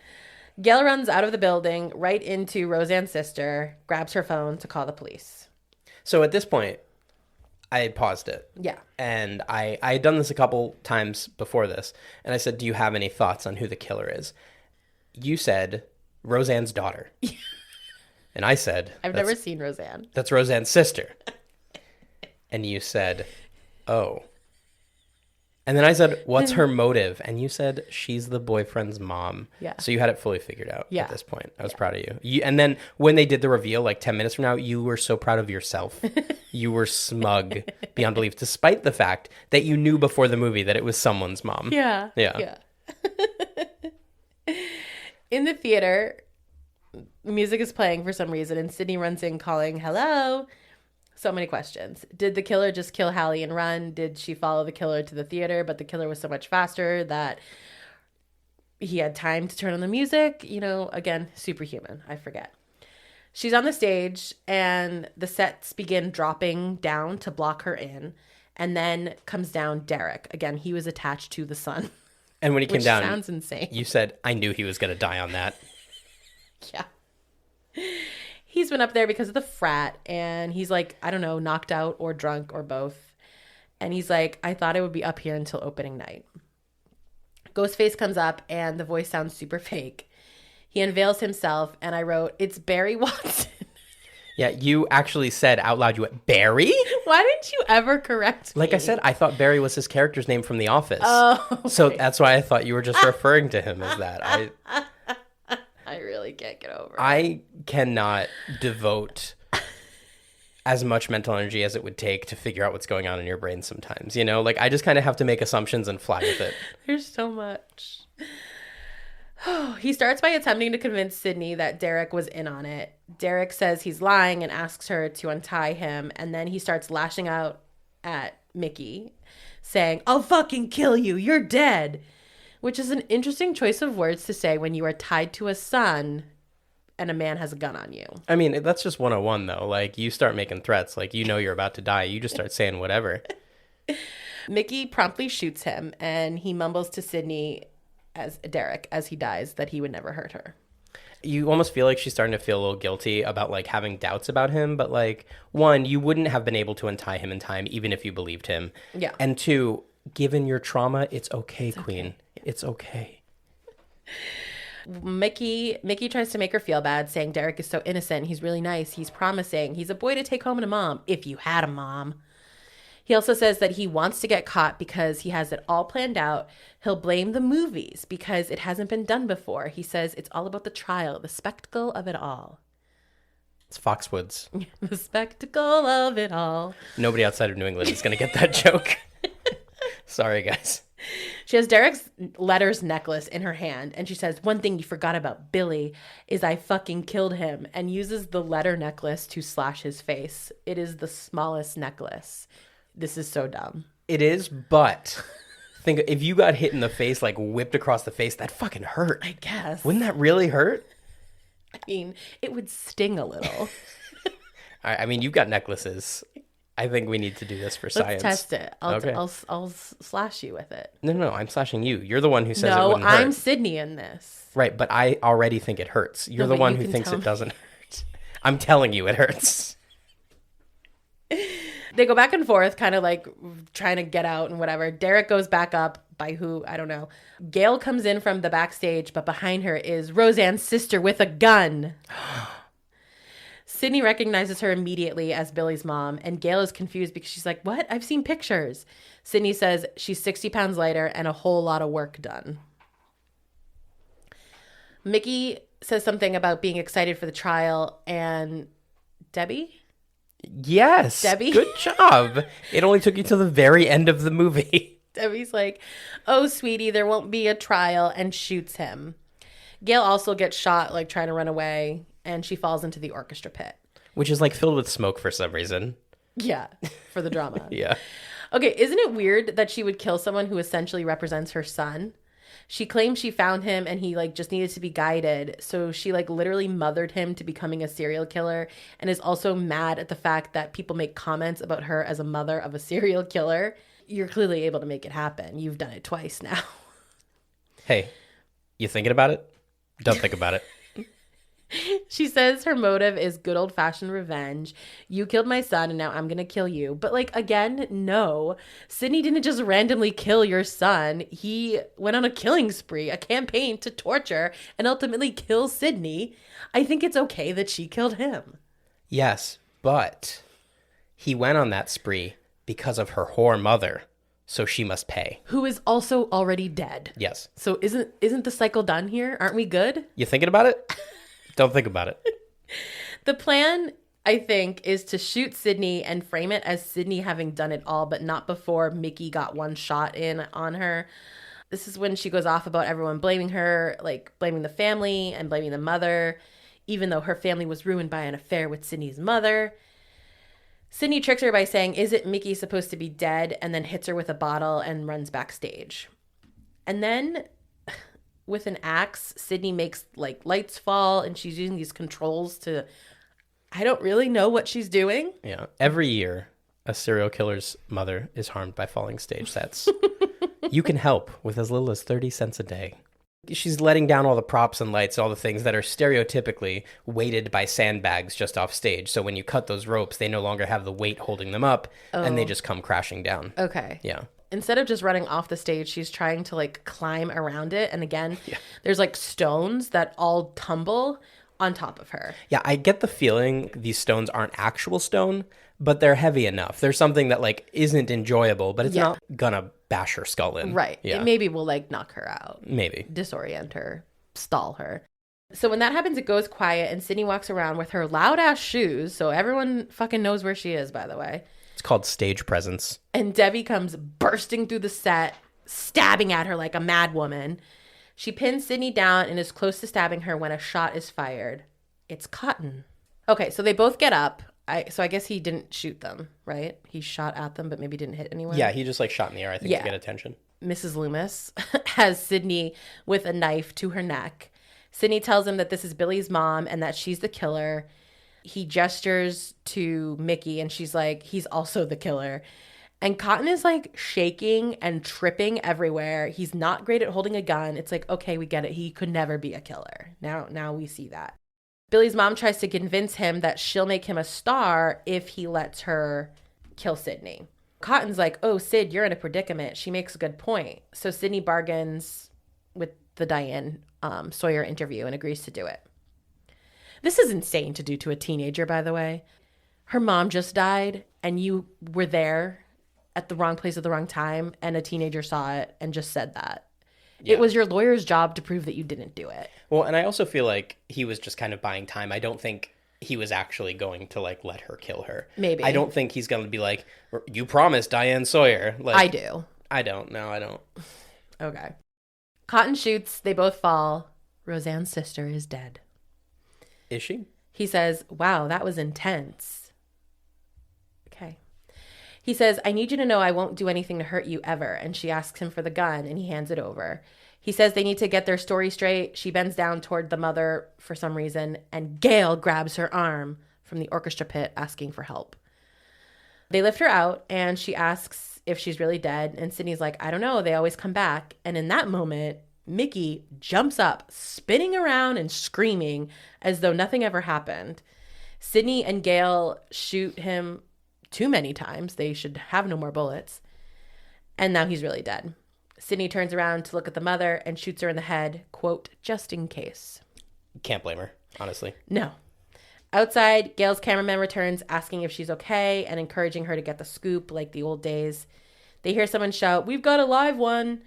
Gail runs out of the building right into Roseanne's sister, grabs her phone to call the police. So at this point, I had paused it. Yeah. And I had done this a couple times before this. And I said, do you have any thoughts on who the killer is? You said, Roseanne's daughter. And I said... I've never seen Roseanne. That's Roseanne's sister. And you said, oh... And then I said, what's her motive? And you said, she's the boyfriend's mom. Yeah. So you had it fully figured out at this point. I was proud of you. And then when they did the reveal, like 10 minutes from now, you were so proud of yourself. You were smug beyond belief, despite the fact that you knew before the movie that it was someone's mom. Yeah. In the theater, music is playing for some reason, and Sydney runs in calling, hello. So many questions. Did the killer just kill Hallie and run? Did she follow the killer to the theater, but the killer was so much faster that he had time to turn on the music? You know, again, superhuman. I forget. She's on the stage, and the sets begin dropping down to block her in. And then comes down Derek. Again, he was attached to the sun. And when he came down, sounds insane. You said, I knew he was going to die on that. Yeah. He's been up there because of the frat, and he's like, I don't know, knocked out or drunk or both. And he's like, I thought I would be up here until opening night. Ghostface comes up, and the voice sounds super fake. He unveils himself, and I wrote, it's Barry Watson. Yeah, you actually said out loud, you went, Barry? Why didn't you ever correct me? Like I said, I thought Barry was his character's name from The Office. Oh. Okay. So that's why I thought you were just referring to him as that. I really can't get over it. I cannot devote as much mental energy as it would take to figure out what's going on in your brain sometimes, you know? Like, I just kind of have to make assumptions and fly with it. There's so much. He starts by attempting to convince Sydney that Derek was in on it. Derek says he's lying and asks her to untie him, and then he starts lashing out at Mickey, saying, I'll fucking kill you, you're dead. Which is an interesting choice of words to say when you are tied to a son and a man has a gun on you. I mean, that's just 101, though. Like, you start making threats. Like, you know you're about to die. You just start saying whatever. Mickey promptly shoots him, and he mumbles to Sydney, as Derek, as he dies, that he would never hurt her. You almost feel like she's starting to feel a little guilty about, like, having doubts about him. But, like, one, you wouldn't have been able to untie him in time, even if you believed him. Yeah. And two, given your trauma, it's okay, Queen. Okay. Yeah. It's okay. Mickey tries to make her feel bad, saying Derek is so innocent. He's really nice. He's promising. He's a boy to take home to mom, if you had a mom. He also says that he wants to get caught because he has it all planned out. He'll blame the movies because it hasn't been done before. He says it's all about the trial, the spectacle of it all. It's Foxwoods. The spectacle of it all. Nobody outside of New England is going to get that joke. Sorry, guys. She has Derek's letters necklace in her hand, and she says, one thing you forgot about Billy is I fucking killed him, and uses the letter necklace to slash his face. It is the smallest necklace. This is so dumb. It is, but think if you got hit in the face, like whipped across the face, that fucking hurt. I guess. Wouldn't that really hurt? I mean, it would sting a little. I mean, you've got necklaces. I think we need to do this for science. Let's test it. I'll slash you with it. No, I'm slashing you. You're the one who says it wouldn't hurt. No, I'm Sydney in this. Right, but I already think it hurts. You're the one who thinks it doesn't hurt. I'm telling you it hurts. They go back and forth, kind of like trying to get out and whatever. Derek goes back up by who? I don't know. Gail comes in from the backstage, but behind her is Roseanne's sister with a gun. Sydney recognizes her immediately as Billy's mom, and Gail is confused because she's like, what? I've seen pictures. Sydney says she's 60 pounds lighter and a whole lot of work done. Mickey says something about being excited for the trial, and Debbie? Yes. Debbie? Good job. It only took you to the very end of the movie. Debbie's like, oh, sweetie, there won't be a trial, and shoots him. Gail also gets shot, like, trying to run away. and she falls into the orchestra pit. Which is like filled with smoke for some reason. Yeah, for the drama. Yeah. Okay, isn't it weird that she would kill someone who essentially represents her son? She claims she found him and he like just needed to be guided. So she like literally mothered him to becoming a serial killer, and is also mad at the fact that people make comments about her as a mother of a serial killer. You're clearly able to make it happen. You've done it twice now. Hey, you thinking about it? Don't think about it. She says her motive is good old-fashioned revenge. You killed my son and now I'm going to kill you. But like, again, no. Sydney didn't just randomly kill your son. He went on a killing spree, a campaign to torture and ultimately kill Sydney. I think it's okay that she killed him. Yes, but he went on that spree because of her whore mother, so she must pay. Who is also already dead. Yes. So isn't the cycle done here? Aren't we good? You thinking about it? Don't think about it. The plan, I think, is to shoot Sydney and frame it as Sydney having done it all, but not before Mickey got one shot in on her. This is when she goes off about everyone blaming her, like blaming the family and blaming the mother, even though her family was ruined by an affair with Sydney's mother. Sydney tricks her by saying, "Isn't Mickey supposed to be dead?" and then hits her with a bottle and runs backstage. And then with an axe, Sydney makes like lights fall, and she's using these controls to, I don't really know what she's doing. Yeah. Every year, a serial killer's mother is harmed by falling stage sets. You can help with as little as 30 cents a day. She's letting down all the props and lights, all the things that are stereotypically weighted by sandbags just off stage. So when you cut those ropes, they no longer have the weight holding them up, and they just come crashing down. Okay. Yeah. Instead of just running off the stage, she's trying to like climb around it. And again, there's like stones that all tumble on top of her. Yeah, I get the feeling these stones aren't actual stone, but they're heavy enough. There's something that like isn't enjoyable, but it's not gonna bash her skull in. Right. Yeah. It maybe will like knock her out. Maybe. Disorient her. Stall her. So when that happens, it goes quiet and Sydney walks around with her loud ass shoes. So everyone fucking knows where she is, by the way. It's called stage presence. And Debbie comes bursting through the set, stabbing at her like a mad woman. She pins Sydney down and is close to stabbing her when a shot is fired. It's Cotton. Okay, so they both get up. So I guess he didn't shoot them, right? He shot at them, but maybe didn't hit anyone. Yeah, he just like shot in the air, I think, to get attention. Mrs. Loomis has Sydney with a knife to her neck. Sydney tells him that this is Billy's mom and that she's the killer. He gestures to Mickey and she's like, he's also the killer. And Cotton is like shaking and tripping everywhere. He's not great at holding a gun. It's like, okay, we get it. He could never be a killer. Now we see that. Billy's mom tries to convince him that she'll make him a star if he lets her kill Sydney. Cotton's like, oh, Sid, you're in a predicament. She makes a good point. So Sydney bargains with the Diane Sawyer interview and agrees to do it. This is insane to do to a teenager, by the way. Her mom just died and you were there at the wrong place at the wrong time and a teenager saw it and just said that. Yeah. It was your lawyer's job to prove that you didn't do it. Well, and I also feel like he was just kind of buying time. I don't think he was actually going to like let her kill her. Maybe. I don't think he's going to be like, you promised Diane Sawyer. Like, I do. I don't. No, I don't. Okay. Cotton shoots. They both fall. Roseanne's sister is dead. Is she? He says, wow, that was intense. Okay. He says, I need you to know I won't do anything to hurt you ever. And she asks him for the gun and he hands it over. He says they need to get their story straight. She bends down toward the mother for some reason and Gail grabs her arm from the orchestra pit asking for help. They lift her out and she asks if she's really dead. And Sydney's like, I don't know. They always come back. And in that moment, Mickey jumps up, spinning around and screaming as though nothing ever happened. Sydney and Gail shoot him too many times. They should have no more bullets. And now he's really dead. Sydney turns around to look at the mother and shoots her in the head, quote, just in case. Can't blame her, honestly. No. Outside, Gail's cameraman returns asking if she's okay and encouraging her to get the scoop like the old days. They hear someone shout, we've got a live one.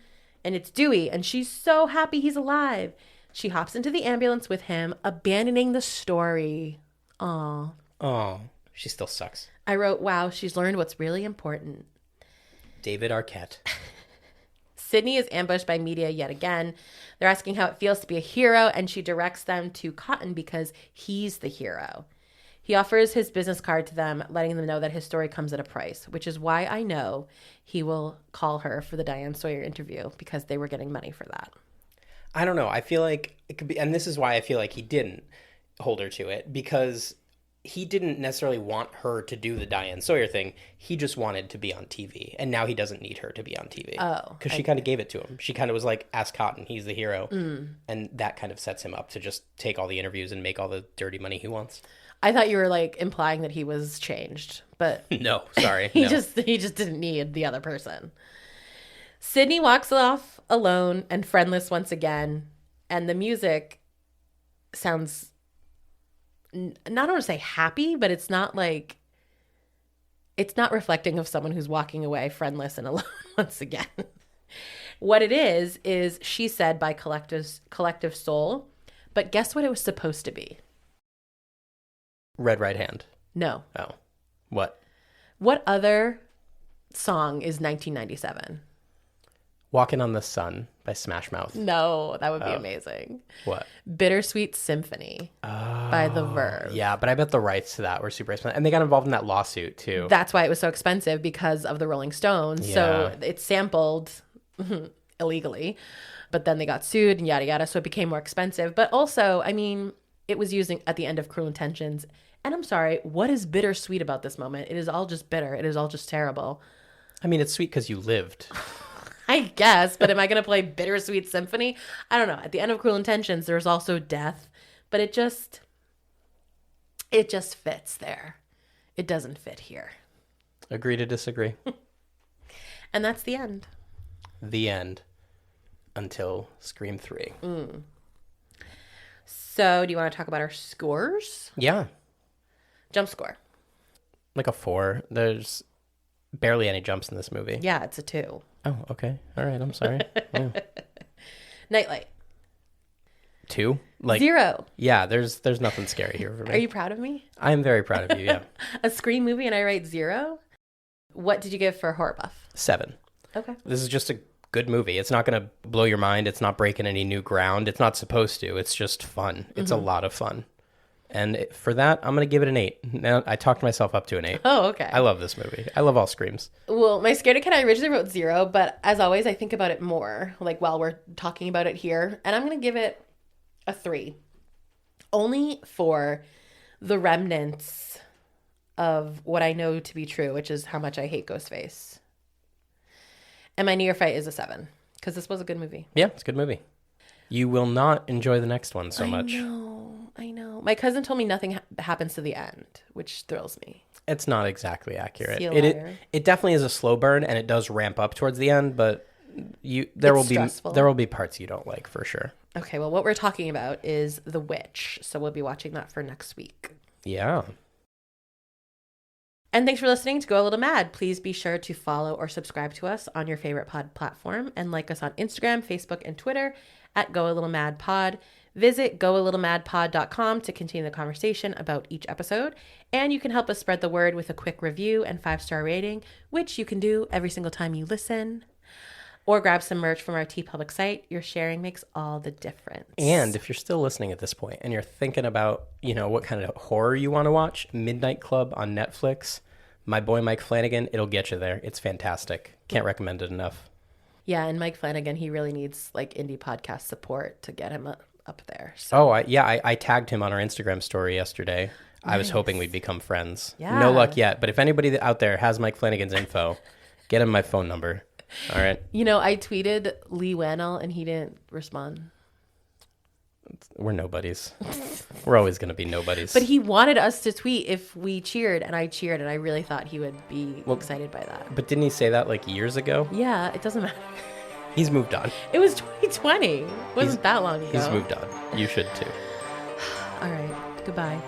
And it's Dewey, and she's so happy he's alive. She hops into the ambulance with him, abandoning the story. Aw. Oh, she still sucks. I wrote, wow, she's learned what's really important. David Arquette. Sydney is ambushed by media yet again. They're asking how it feels to be a hero, and she directs them to Cotton because he's the hero. He offers his business card to them, letting them know that his story comes at a price, which is why I know he will call her for the Diane Sawyer interview, because they were getting money for that. I don't know. I feel like it could be, and this is why I feel like he didn't hold her to it, because he didn't necessarily want her to do the Diane Sawyer thing. He just wanted to be on TV, and now he doesn't need her to be on TV. Oh. Because she kind of gave it to him. She kind of was like, ask Cotton, he's the hero. And that kind of sets him up to just take all the interviews and make all the dirty money he wants. I thought you were like implying that he was changed, but no, sorry. he just didn't need the other person. Sydney walks off alone and friendless once again, and the music sounds, not want to say happy, but it's not reflecting of someone who's walking away friendless and alone once again. What it is She Said by Collective Soul, but guess what it was supposed to be? Red Right Hand. No. Oh. What? What other song is 1997? Walking on the Sun by Smash Mouth. No, that would be amazing. What? Bittersweet Symphony by The Verve. Yeah, but I bet the rights to that were super expensive. And they got involved in that lawsuit, too. That's why it was so expensive, because of the Rolling Stones. Yeah. So it's sampled illegally, but then they got sued and yada, yada. So it became more expensive. But also, I mean, it was using at the end of Cruel Intentions. And I'm sorry, what is bittersweet about this moment? It is all just bitter. It is all just terrible. I mean, it's sweet because you lived. I guess, but am I going to play Bittersweet Symphony? I don't know. At the end of Cruel Intentions, there's also death, but it just fits there. It doesn't fit here. Agree to disagree. And that's the end. The end. Until Scream 3. So do you want to talk about our scores? Yeah. Jump score. Like a 4. There's barely any jumps in this movie. Yeah, it's a 2. Oh, okay. All right. I'm sorry. Yeah. Nightlight. 2? Like 0. Yeah, there's nothing scary here for me. Are you proud of me? I am very proud of you, yeah. A Scream movie and I rate 0? What did you give for Horror Buff? 7. Okay. This is just a good movie. It's not going to blow your mind. It's not breaking any new ground. It's not supposed to. It's just fun. It's a lot of fun. And for that, I'm going to give it an 8. Now, I talked myself up to an 8. Oh, okay. I love this movie. I love all Screams. Well, my Scared Kid, I originally wrote 0, but as always, I think about it more, like while we're talking about it here. And I'm going to give it a 3. Only for the remnants of what I know to be true, which is how much I hate Ghostface. And my neophyte is a 7, because this was a good movie. Yeah, it's a good movie. You will not enjoy the next one so much. I know. My cousin told me nothing happens to the end, which thrills me. It's not exactly accurate. See a liar. It definitely is a slow burn, and it does ramp up towards the end, but there will be parts you don't like for sure. Okay, well, what we're talking about is The Witch, so we'll be watching that for next week. Yeah. And thanks for listening to Go a Little Mad. Please be sure to follow or subscribe to us on your favorite pod platform, and like us on Instagram, Facebook, and Twitter at Go a Little Mad Pod. Visit goalittlemadpod.com to continue the conversation about each episode, and you can help us spread the word with a quick review and 5-star rating, which you can do every single time you listen. Or grab some merch from our TeePublic site. Your sharing makes all the difference. And if you're still listening at this point and you're thinking about, what kind of horror you want to watch, Midnight Club on Netflix, my boy Mike Flanagan, it'll get you there. It's fantastic. Can't recommend it enough. Yeah, and Mike Flanagan, he really needs indie podcast support to get him up there. So. Oh, I tagged him on our Instagram story yesterday. Nice. I was hoping we'd become friends. Yeah. No luck yet, but if anybody out there has Mike Flanagan's info, get him my phone number. All right. I tweeted Lee Wannell and he didn't respond. We're nobodies. We're always going to be nobodies. But he wanted us to tweet if we cheered, and I cheered, and I really thought he would be excited by that. But didn't he say that years ago? Yeah, it doesn't matter. He's moved on. It was 2020. It wasn't that long ago. He's moved on. You should too. All right. Goodbye.